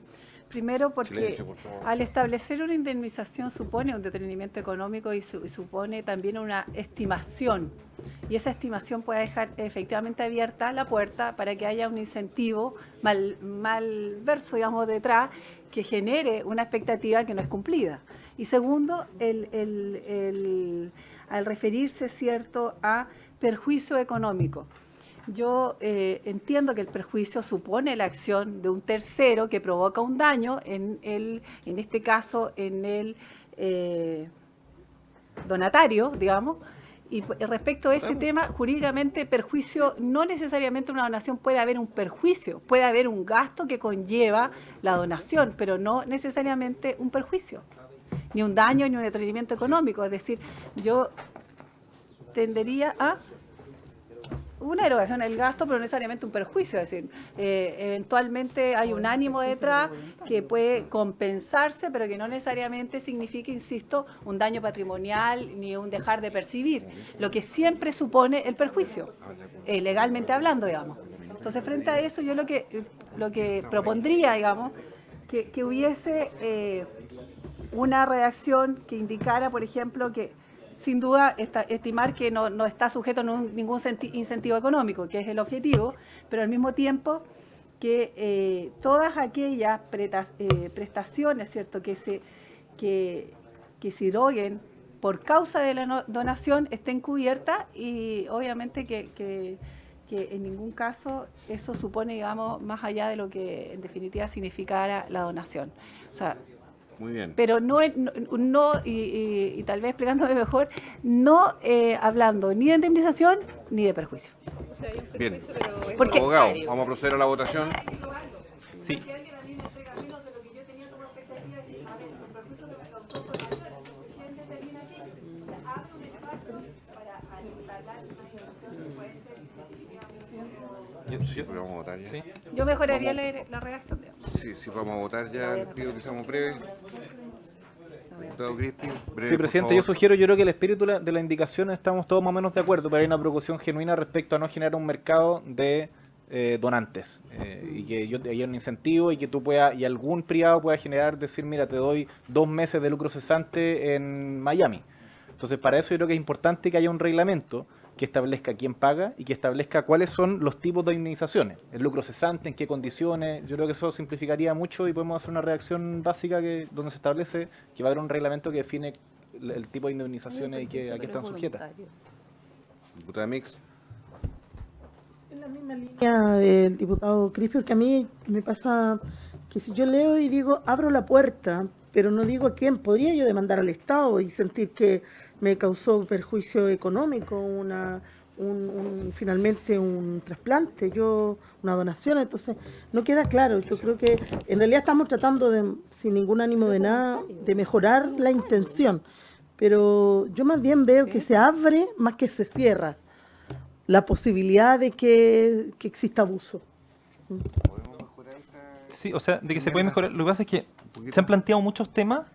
Primero porque Silencio, por favor. Al establecer una indemnización supone un detenimiento económico y supone también una estimación. Y esa estimación puede dejar efectivamente abierta la puerta para que haya un incentivo malverso, digamos, detrás, que genere una expectativa que no es cumplida. Y segundo, al referirse, ¿cierto?, a perjuicio económico. Yo entiendo que el perjuicio supone la acción de un tercero que provoca un daño, en este caso en el donatario, digamos, y respecto a ese tema, jurídicamente perjuicio, no necesariamente una donación puede haber un perjuicio, puede haber un gasto que conlleva la donación, pero no necesariamente un perjuicio, ni un daño, ni un detenimiento económico. Es decir, yo tendería a una erogación del gasto, pero no necesariamente un perjuicio. Es decir, eventualmente hay un ánimo detrás que puede compensarse, pero que no necesariamente significa, insisto, un daño patrimonial ni un dejar de percibir, lo que siempre supone el perjuicio, legalmente hablando, digamos. Entonces, frente a eso, yo lo que propondría, digamos, que hubiese una redacción que indicara, por ejemplo, que sin duda estimar que no está sujeto a ningún incentivo económico, que es el objetivo, pero al mismo tiempo que todas aquellas prestaciones, ¿cierto?, que se eroguen por causa de la donación estén cubiertas y obviamente que en ningún caso eso supone, digamos, más allá de lo que en definitiva significara la donación. O sea, muy bien. Pero no y tal vez explicándome mejor, no hablando ni de indemnización ni de perjuicio. Bien. Porque, abogado, vamos a proceder a la votación. Sí. Sí, pero vamos a votar ya. Sí. Yo mejoraría la redacción. Sí, vamos a votar ya. Les pido que seamos breves. Diputado Crispi, breve, Sí, presidente, yo creo que el espíritu de la indicación estamos todos más o menos de acuerdo, pero hay una preocupación genuina respecto a no generar un mercado de donantes y que haya un incentivo y que tú puedas, y algún privado pueda generar, decir, mira, te doy 2 meses de lucro cesante en Miami. Entonces, para eso yo creo que es importante que haya un reglamento que establezca quién paga y que establezca cuáles son los tipos de indemnizaciones, el lucro cesante, en qué condiciones. Yo creo que eso simplificaría mucho y podemos hacer una redacción básica donde se establece que va a haber un reglamento que define el tipo de indemnizaciones y a qué están sujetas. Diputada Mix. En la misma línea del diputado Crispi, porque a mí me pasa que si yo leo y digo, abro la puerta, pero no digo a quién, podría yo demandar al Estado y sentir que me causó perjuicio económico, finalmente un trasplante, una donación, entonces no queda claro. Yo creo que en realidad estamos tratando sin ningún ánimo de nada, de mejorar la intención, pero yo más bien veo que se abre más que se cierra la posibilidad de que exista abuso. Sí, o sea, de que se puede mejorar. Lo que pasa es que se han planteado muchos temas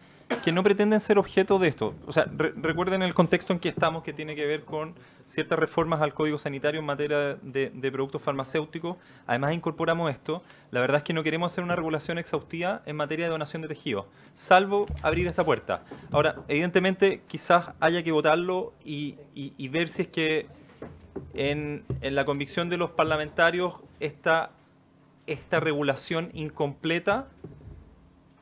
que no pretenden ser objeto de esto. O sea, recuerden el contexto en que estamos, que tiene que ver con ciertas reformas al Código Sanitario en materia de productos farmacéuticos. Además, incorporamos esto. La verdad es que no queremos hacer una regulación exhaustiva en materia de donación de tejidos, salvo abrir esta puerta. Ahora, evidentemente, quizás haya que votarlo y ver si es que en la convicción de los parlamentarios esta regulación incompleta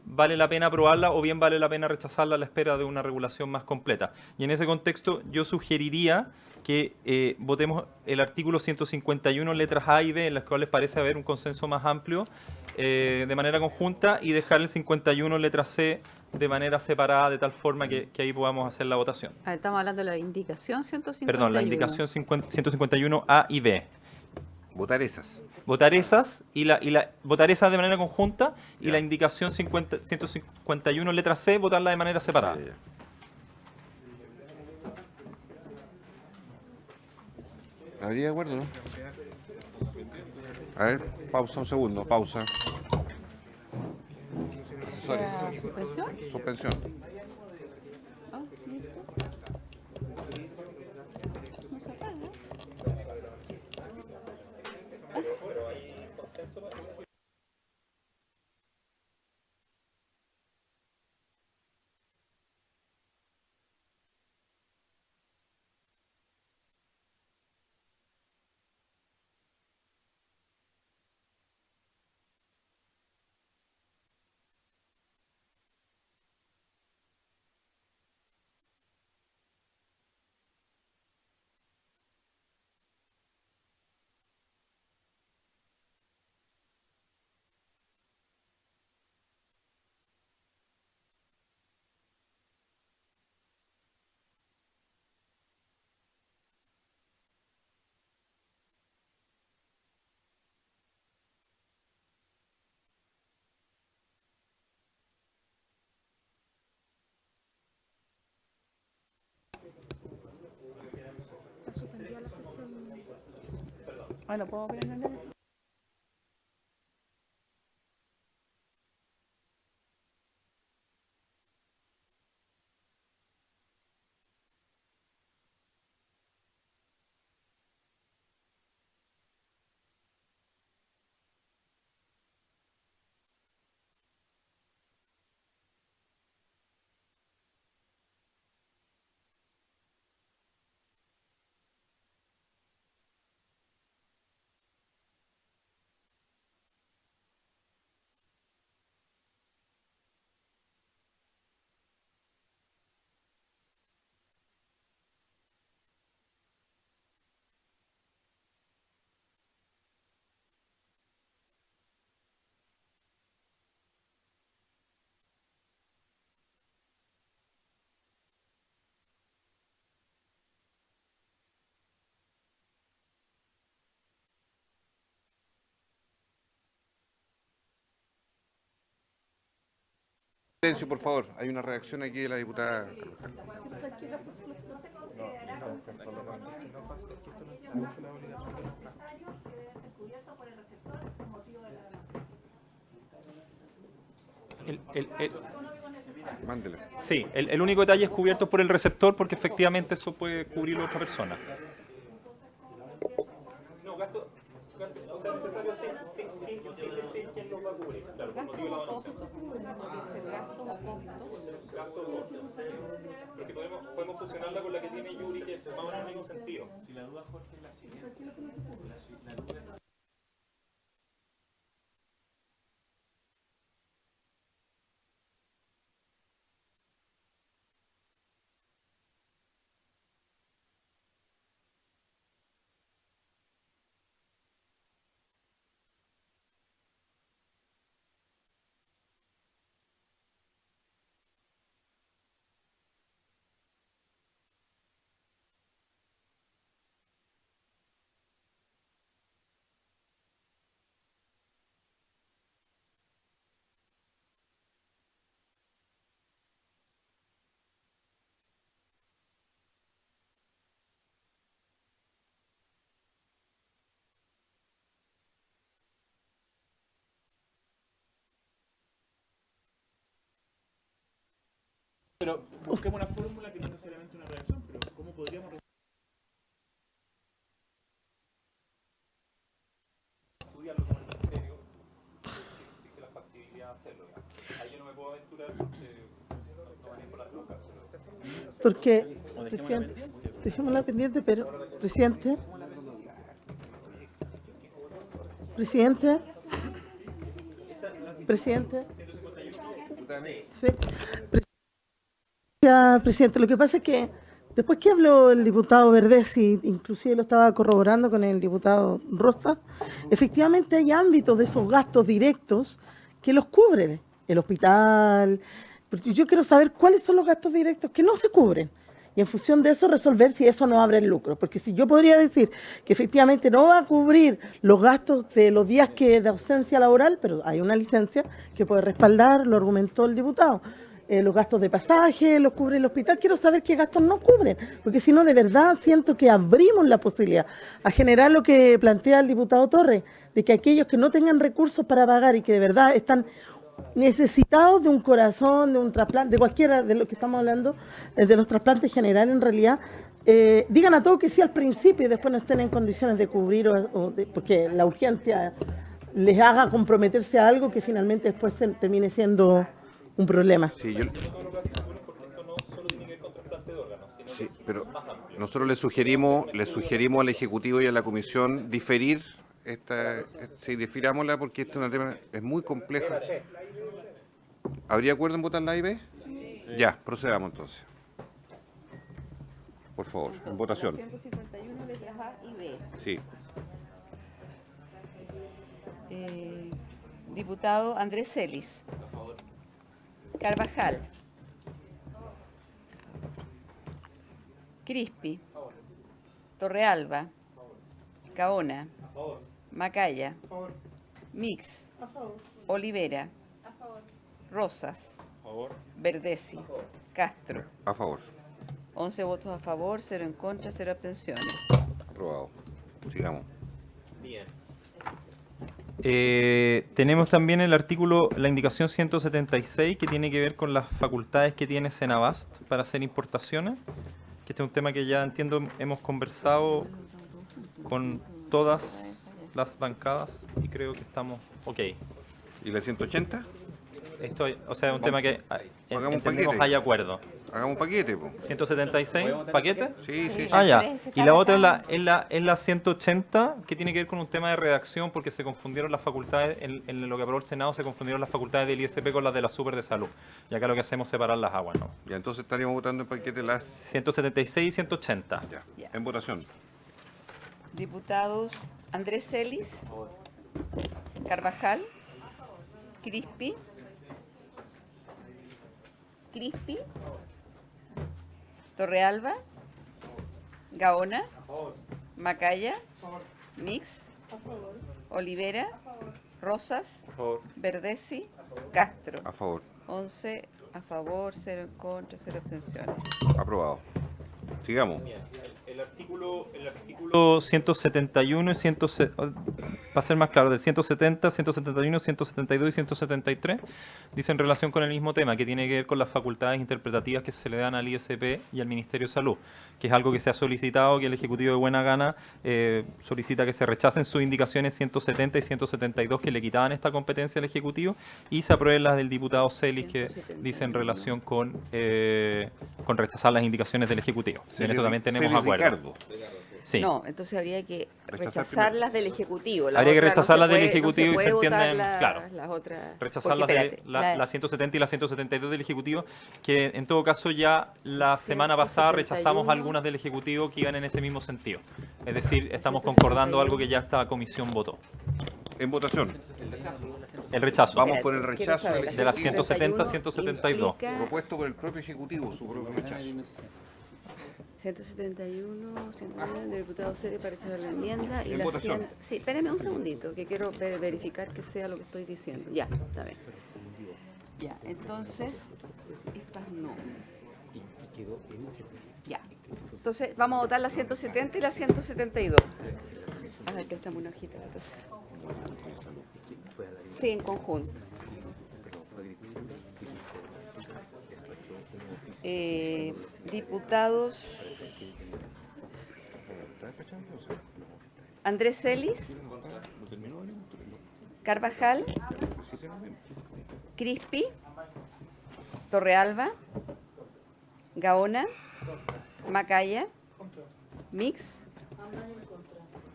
vale la pena aprobarla o bien vale la pena rechazarla a la espera de una regulación más completa. Y en ese contexto yo sugeriría que votemos el artículo 151 letras A y B, en las cuales parece haber un consenso más amplio de manera conjunta, y dejar el 51 letra C de manera separada, de tal forma que ahí podamos hacer la votación. Estamos hablando de la indicación 151. Perdón, la indicación 151 A y B. Votar esas. Votar esas votar esas de manera conjunta, y la indicación 151 letra C, votarla de manera separada. ¿Habría de acuerdo, no? A ver, pausa un segundo, pausa. Asesores. ¿Suspensión? Suspensión. Bueno, ¿puedo prender? Silencio, por favor. Hay una reacción aquí de la diputada Carvajal. Mándele. Sí, el único detalle es cubierto por el receptor, porque efectivamente eso puede cubrir otra persona. No, gasto, o sea, necesario sin decir quién lo va a cubrir. Claro, por motivo de la donación. Porque podemos fusionarla con la que tiene Yuri, que es más o menos el mismo sentido. Si la duda, Jorge, es la siguiente. La duda Pero busquemos una fórmula que no necesariamente una reacción, pero ¿cómo podríamos estudiarlo con el ministerio si existe la factibilidad de hacerlo? Ahí yo no me puedo aventurar porque no van a ir por las locas. Porque, presidente, dejémosla pendiente, pero, presidente, sí. Presidente, lo que pasa es que después que habló el diputado Verdesi, inclusive lo estaba corroborando con el diputado Rosa, efectivamente hay ámbitos de esos gastos directos que los cubren el hospital. Yo quiero saber cuáles son los gastos directos que no se cubren y en función de eso resolver si eso no abre el lucro. Porque si yo podría decir que efectivamente no va a cubrir los gastos de los días de ausencia laboral, pero hay una licencia que puede respaldar, lo argumentó el diputado. Los gastos de pasaje los cubre el hospital. Quiero saber qué gastos no cubren, porque si no, de verdad siento que abrimos la posibilidad a generar lo que plantea el diputado Torres, de que aquellos que no tengan recursos para pagar y que de verdad están necesitados de un corazón, de un trasplante, de cualquiera de lo que estamos hablando, de los trasplantes generales en realidad, digan a todos que sí al principio y después no estén en condiciones de cubrir porque la urgencia les haga comprometerse a algo que finalmente después termine siendo un problema. Sí, sí, pero nosotros le sugerimos al Ejecutivo y a la Comisión diferir sí, difirámosla porque este es un tema es muy complejo. ¿Habría acuerdo en votar la A y B? Sí. Ya, procedamos entonces. Por favor, en votación. 151 letras A y B. Sí. Diputado Andrés Celis. Carvajal. Crispi. Torrealba. Gaona. Macaya. Mix. Olivera. Rosas. Verdesi. Castro. A favor. 11 votos a favor, 0 en contra, 0 abstenciones. Aprobado. Sigamos. Bien. Tenemos también el artículo, la indicación 176, que tiene que ver con las facultades que tiene Senabast para hacer importaciones, que este es un tema que ya entiendo hemos conversado con todas las bancadas y creo que estamos ok. ¿Y la 180? Esto, o sea, es un tema que entendemos hay acuerdo. Hagamos un paquete, po. 176, ¿paquete? Sí, sí. Ah, ya. Y la otra es la 180, que tiene que ver con un tema de redacción, porque se confundieron las facultades, en lo que aprobó el Senado, se confundieron las facultades del ISP con las de la Super de Salud. Y acá lo que hacemos es separar las aguas, ¿no? Ya, entonces estaríamos votando en paquete las 176 y 180. Ya. En votación. Diputados Andrés Celis, Carvajal, Crispi, Torrealba, Gaona, Macaya, Mix, Olivera, Rosas, Verdesi, Castro. A favor. 11 a favor, 0 en contra, 0 abstenciones. Aprobado. Sigamos. El artículo 171 y para ser más claro, del 170, 171, 172 y 173 dice en relación con el mismo tema, que tiene que ver con las facultades interpretativas que se le dan al ISP y al Ministerio de Salud, que es algo que se ha solicitado, que el Ejecutivo de buena gana solicita que se rechacen sus indicaciones 170 y 172 que le quitaban esta competencia al Ejecutivo y se aprueben las del diputado Celis que dice en relación con rechazar las indicaciones del Ejecutivo. En esto también tenemos acuerdo. Sí. No, entonces habría que rechazarlas del Ejecutivo. Habría que rechazarlas del Ejecutivo no y se entienden, claro. Las otras. Rechazarlas la 170 y la 172 del Ejecutivo, que en todo caso ya la semana pasada rechazamos algunas del Ejecutivo que iban en ese mismo sentido. Es decir, estamos concordando algo que ya esta comisión votó. En votación. El rechazo. Vamos por el rechazo de las 170 a 172. Propuesto por el propio Ejecutivo, su propio rechazo. 171, 171 del diputado Celis para rechazar la enmienda. Y en la votación. Sí, espérame un segundito, que quiero verificar que sea lo que estoy diciendo. Ya, está bien. Ya, entonces, estas no. Ya. Entonces, vamos a votar la 170 y la 172. A ver, que estamos una hojita. Entonces. Sí, en conjunto. Diputados Andrés Celis, Carvajal, Crispi, Torrealba, Gaona, Macaya, Mix,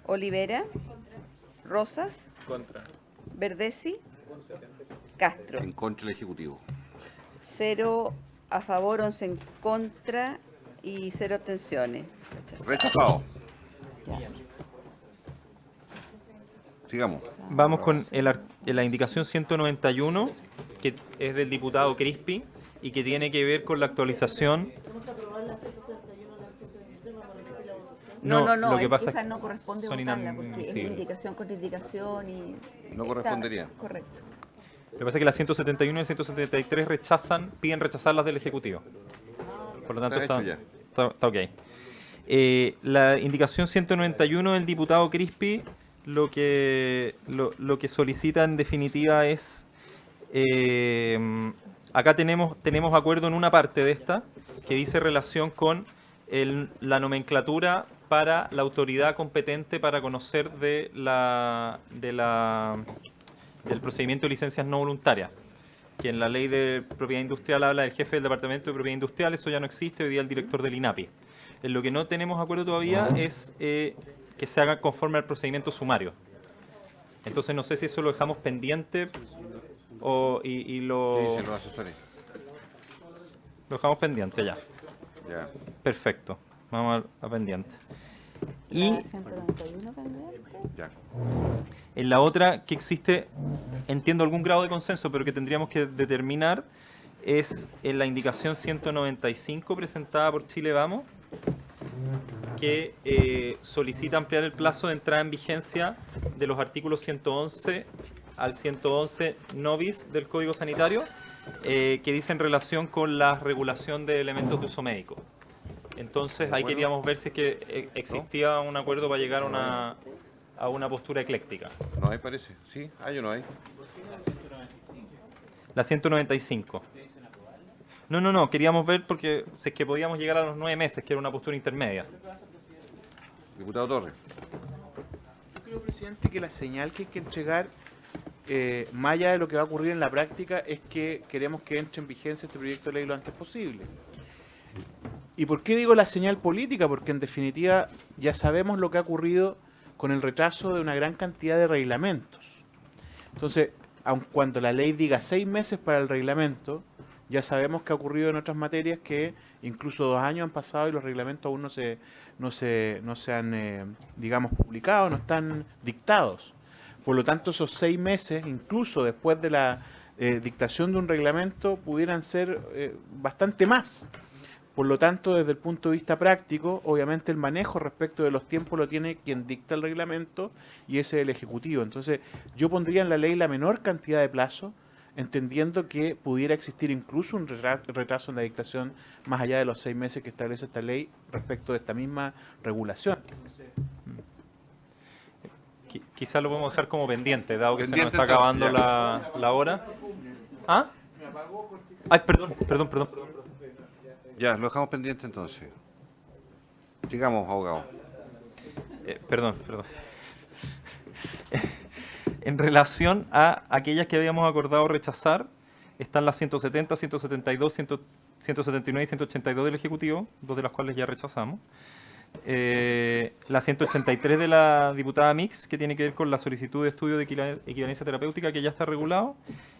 Olivera, Rosas, Verdesi, Castro. En contra del Ejecutivo. 0 a favor, 11 en contra y 0 abstenciones. Rechazado. Sigamos. Vamos con la indicación 191, que es del diputado Crispi y que tiene que ver con la actualización. No, lo que pasa esa no corresponde son votarla porque es inadmisibles. indicación contra indicación y... No correspondería. Correcto. Lo que pasa es que la 171 y la 173 piden rechazarlas del Ejecutivo. Por lo tanto, Está hecho está ok. La indicación 191 del diputado Crispi lo que solicita en definitiva es... acá tenemos acuerdo en una parte de esta que dice relación con la nomenclatura para la autoridad competente para conocer del procedimiento de licencias no voluntarias, que en la ley de propiedad industrial habla del jefe del departamento de propiedad industrial. Eso ya no existe, hoy día el director del INAPI. En lo que no tenemos acuerdo todavía es que se haga conforme al procedimiento sumario. Entonces no sé si eso lo dejamos pendiente y lo... ¿Qué dicen los asesores? Lo dejamos pendiente ya. Ya. Perfecto. Vamos a pendiente. Y 191 pendiente. Ya. en la otra que existe, entiendo algún grado de consenso, pero que tendríamos que determinar, es en la indicación 195 presentada por Chile Vamos, que solicita ampliar el plazo de entrada en vigencia de los artículos 111 al 111 novis del Código Sanitario, que dice en relación con la regulación de elementos de uso médico. Entonces ahí queríamos ver si es que existía un acuerdo para llegar a una postura ecléctica. No hay, parece. ¿Sí? ¿Hay o no hay? La 195. No, queríamos ver porque si es que podíamos llegar a los 9 meses, que era una postura intermedia. Diputado Torres. Yo creo, presidente, que la señal que hay que entregar, más allá de lo que va a ocurrir en la práctica, es que queremos que entre en vigencia este proyecto de ley lo antes posible. ¿Y por qué digo la señal política? Porque en definitiva ya sabemos lo que ha ocurrido con el retraso de una gran cantidad de reglamentos. Entonces, aun cuando la ley diga 6 meses para el reglamento, ya sabemos que ha ocurrido en otras materias que incluso 2 años han pasado y los reglamentos aún no se han, digamos, publicado, no están dictados. Por lo tanto, esos 6 meses, incluso después de la dictación de un reglamento, pudieran ser bastante más. Por lo tanto, desde el punto de vista práctico, obviamente el manejo respecto de los tiempos lo tiene quien dicta el reglamento y ese es el Ejecutivo. Entonces, yo pondría en la ley la menor cantidad de plazo, entendiendo que pudiera existir incluso un retraso en la dictación más allá de los 6 meses que establece esta ley respecto de esta misma regulación. Quizás lo podemos dejar como pendiente, dado que se nos está acabando la hora. ¿Ah? Ay, perdón. Ya, lo dejamos pendiente entonces. Sigamos, abogado. Perdón. En relación a aquellas que habíamos acordado rechazar, están las 170, 172, 179 y 182 del Ejecutivo, 2 de las cuales ya rechazamos. La 183 de la diputada Mix, que tiene que ver con la solicitud de estudio de equivalencia terapéutica, que ya está regulado.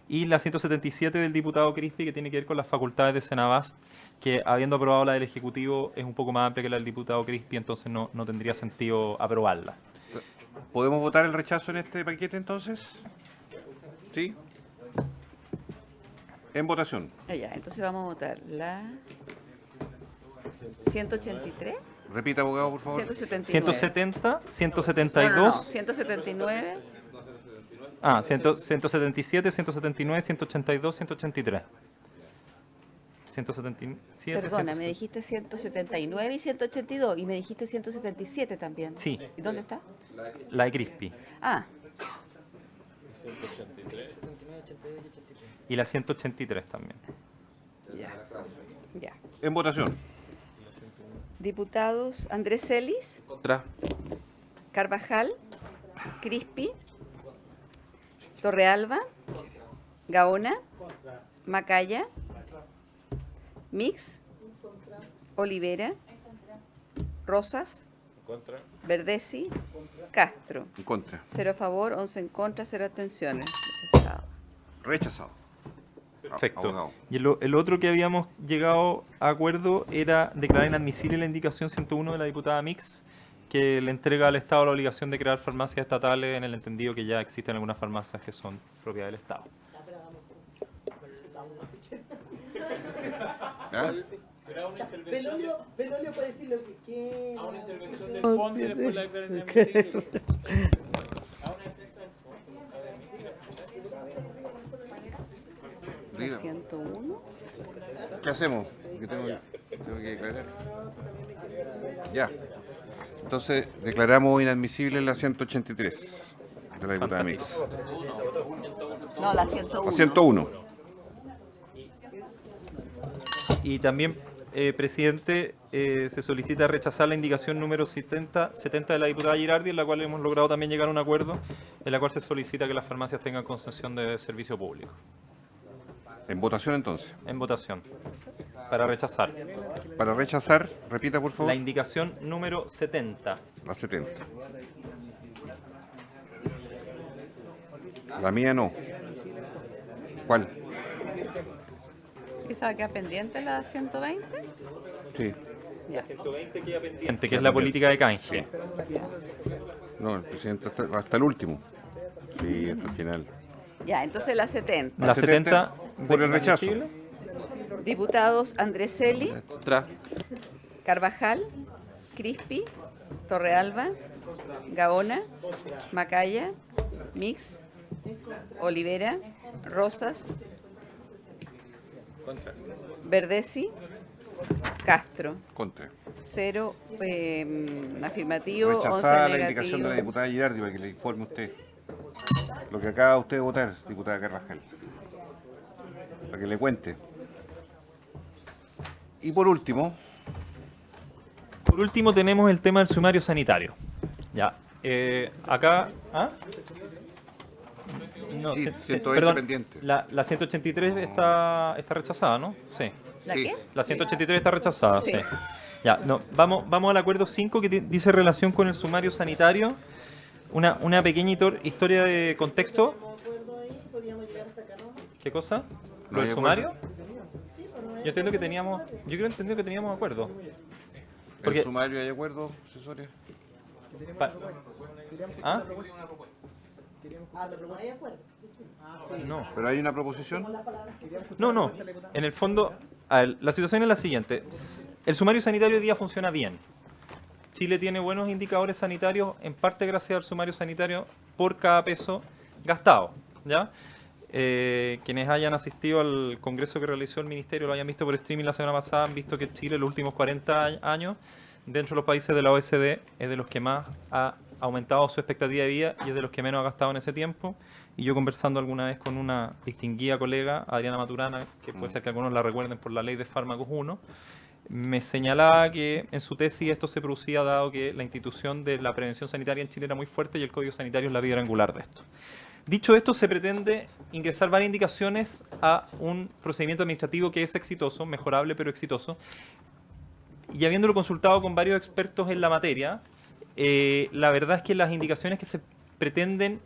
Y la 177 del diputado Crispi, que tiene que ver con las facultades de Senabast, que habiendo aprobado la del Ejecutivo es un poco más amplia que la del diputado Crispi, entonces no tendría sentido aprobarla. ¿Podemos votar el rechazo en este paquete entonces? ¿Sí? En votación. Ya, entonces vamos a votar la 183. Repita, abogado, por favor. 170, 172. No, 179. 177, 179, 182, 183. 177. Perdona, me dijiste 179 y 182 y me dijiste 177 también. Sí. ¿Y dónde está? La de Crispi. Ah. Y la 183 también. Ya. Ya. En votación. Diputados Andrés Celis, Contra. Carvajal, Crispi, Torrealba, Gaona, Macaya, Mix, Olivera, Rosas, Contra. Verdesi, Castro. En contra. 0 a favor, 11 en contra, 0 abstenciones. Rechazado. Perfecto. Abogado. Y el otro que habíamos llegado a acuerdo era declarar inadmisible la indicación 101 de la diputada Mix, que le entrega al Estado la obligación de crear farmacias estatales en el entendido que ya existen algunas farmacias que son propiedad del Estado. ¿Ah? Belolio puede decir lo que quiera. A una intervención del fondo y después la declaran inadmisible. Diga. 101. ¿Qué hacemos? Que tengo que declarar. Ya. Entonces, declaramos inadmisible la 183 de la diputada Mix. No, la 101. La 101. Y también, presidente, se solicita rechazar la indicación número 70 de la diputada Girardi, en la cual hemos logrado también llegar a un acuerdo, en la cual se solicita que las farmacias tengan concesión de servicio público. En votación entonces. En votación. Para rechazar. Para rechazar, repita por favor. La indicación número 70. La 70. La mía no. ¿Cuál? ¿Esa queda pendiente la 120? Sí. Ya. 120 queda pendiente, que es la política de canje. No, el presidente hasta el último. Sí, hasta el final. Ya, entonces la 70. La 70 por el rechazo. Diputados Andrés Celi, Contra. Carvajal, Crispi, Torrealba, Gaona, Macaya, Mix, Olivera, Rosas, Contra. Verdesi, Castro. Contra. 0 afirmativo, 11 Rechazada la indicación de la negativo. diputada Girardi para que le informe usted lo que acaba usted de votar, diputada Carvajal. Para que le cuente. Y por último. Por último tenemos el tema del sumario sanitario. Ya. Acá. ¿Ah? No, Sí, 120 perdón, pendiente. la 183 está rechazada, ¿no? Sí. ¿La qué? La 183 está rechazada, sí. Sí. Ya, no, vamos al acuerdo 5 que dice relación con el sumario sanitario. Una pequeña historia de contexto. ¿Qué cosa? No ¿Lo hay del sumario? Yo entiendo que teníamos, que teníamos acuerdo. ¿El sumario hay acuerdo, asesores? ¿Ah? No. ¿Pero hay una proposición? No. En el fondo, a ver, la situación es la siguiente. El sumario sanitario hoy día funciona bien. Chile tiene buenos indicadores sanitarios, en parte gracias al sumario sanitario por cada peso gastado, ¿ya? Quienes hayan asistido al congreso que realizó el ministerio, lo hayan visto por streaming la semana pasada, han visto que Chile en los últimos 40 años, dentro de los países de la OECD, es de los que más ha aumentado su expectativa de vida y es de los que menos ha gastado en ese tiempo. Y yo conversando alguna vez con una distinguida colega, Adriana Maturana, que puede ser que algunos la recuerden por la ley de fármacos 1, me señalaba que en su tesis esto se producía dado que la institución de la prevención sanitaria en Chile era muy fuerte y el Código Sanitario es la piedra angular de esto. Dicho esto, se pretende ingresar varias indicaciones a un procedimiento administrativo que es exitoso, mejorable pero exitoso, y habiéndolo consultado con varios expertos en la materia, la verdad es que las indicaciones que se pretenden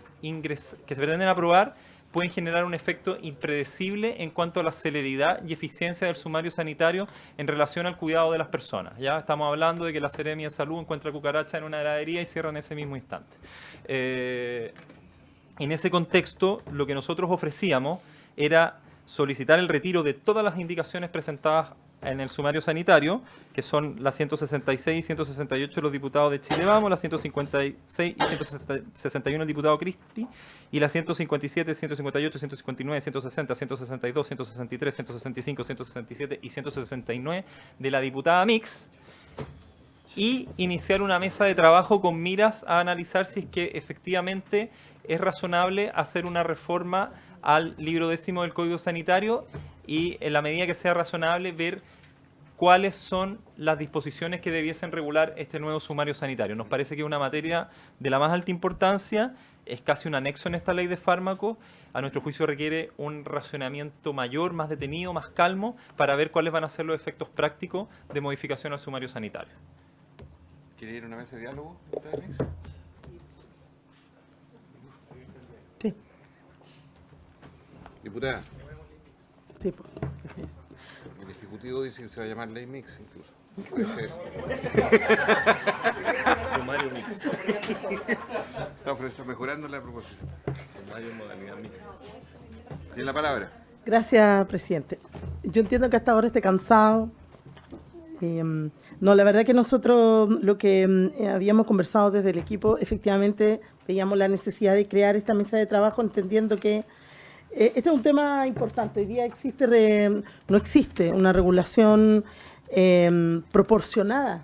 aprobar pueden generar un efecto impredecible en cuanto a la celeridad y eficiencia del sumario sanitario en relación al cuidado de las personas. Ya estamos hablando de que la Seremia de Salud encuentra cucaracha en una heladería y cierra en ese mismo instante. En ese contexto, lo que nosotros ofrecíamos era solicitar el retiro de todas las indicaciones presentadas en el sumario sanitario, que son las 166 y 168 de los diputados de Chile Vamos, las 156 y 161 del diputado Crispi, y las 157, 158, 159, 160, 162, 163, 165, 167 y 169 de la diputada Mix, y iniciar una mesa de trabajo con miras a analizar si es que efectivamente es razonable hacer una reforma al libro 10 del Código Sanitario y en la medida que sea razonable ver cuáles son las disposiciones que debiesen regular este nuevo sumario sanitario. Nos parece que es una materia de la más alta importancia, es casi un anexo en esta ley de fármacos. A nuestro juicio requiere un racionamiento mayor, más detenido, más calmo, para ver cuáles van a ser los efectos prácticos de modificación al sumario sanitario. ¿Quiere ir a una mesa de diálogo? Sí. Diputada. Sí, pues. El Ejecutivo dice que se va a llamar ley mix, incluso. Puede ser. Sumario mix. Está mejorando la proposición. Sumario modalidad mix. Tiene la palabra. Gracias, presidente. Yo entiendo que hasta ahora esté cansado. No, la verdad que nosotros lo que habíamos conversado desde el equipo, efectivamente veíamos la necesidad de crear esta mesa de trabajo, entendiendo que este es un tema importante. Hoy día no existe una regulación proporcional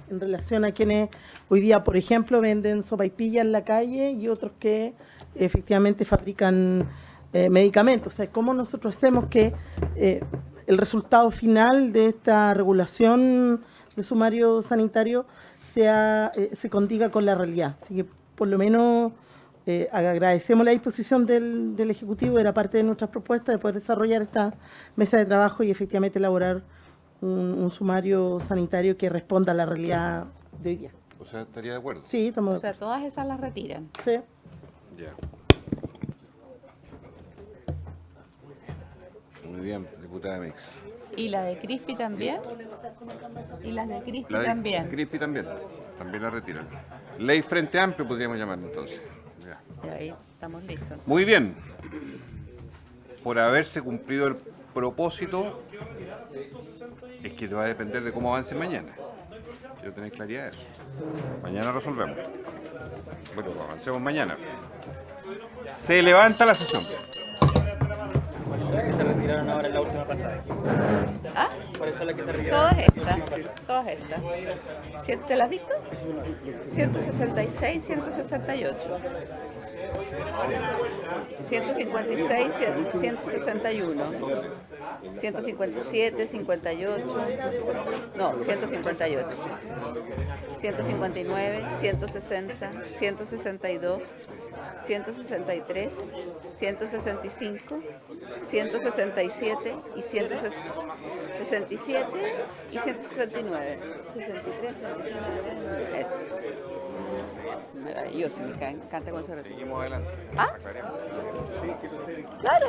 en relación a quienes hoy día, por ejemplo, venden sopaipillas en la calle y otros que efectivamente fabrican medicamentos. O sea, ¿cómo nosotros hacemos que el resultado final de esta regulación de sumario sanitario se condiga con la realidad? Así que, por lo menos, agradecemos la disposición del Ejecutivo, era parte de nuestras propuestas de poder desarrollar esta mesa de trabajo y efectivamente elaborar un sumario sanitario que responda a la realidad de hoy día. O sea, ¿estaría de acuerdo? Sí, estamos de O sea, acuerdo. todas esas las retiran. Sí. Ya. Muy bien, diputada Mix. ¿Y la de Crispi también? ¿Y las de Crispi La de también? Crispi también la retiran. Ley Frente Amplio podríamos llamarlo entonces. Ya. Y ahí estamos listos. Muy bien. Por haberse cumplido el propósito, es que va a depender de cómo avance mañana. Quiero tener claridad de eso. Mañana resolvemos. Bueno, avancemos mañana. Se levanta la sesión. Se retiraron ahora en la última pasada. ¿Ah? ¿Cuáles son las que se retiraron? Todas estas. ¿Te las dicto? 166, 168. 156, 161. 157, 58. No, 158. 159, 160, 162. 163, 165, 167 y 167 y 169. 63, eso. Maravilloso, me encanta cuando se retira. Seguimos adelante. ¿Ah? Claro.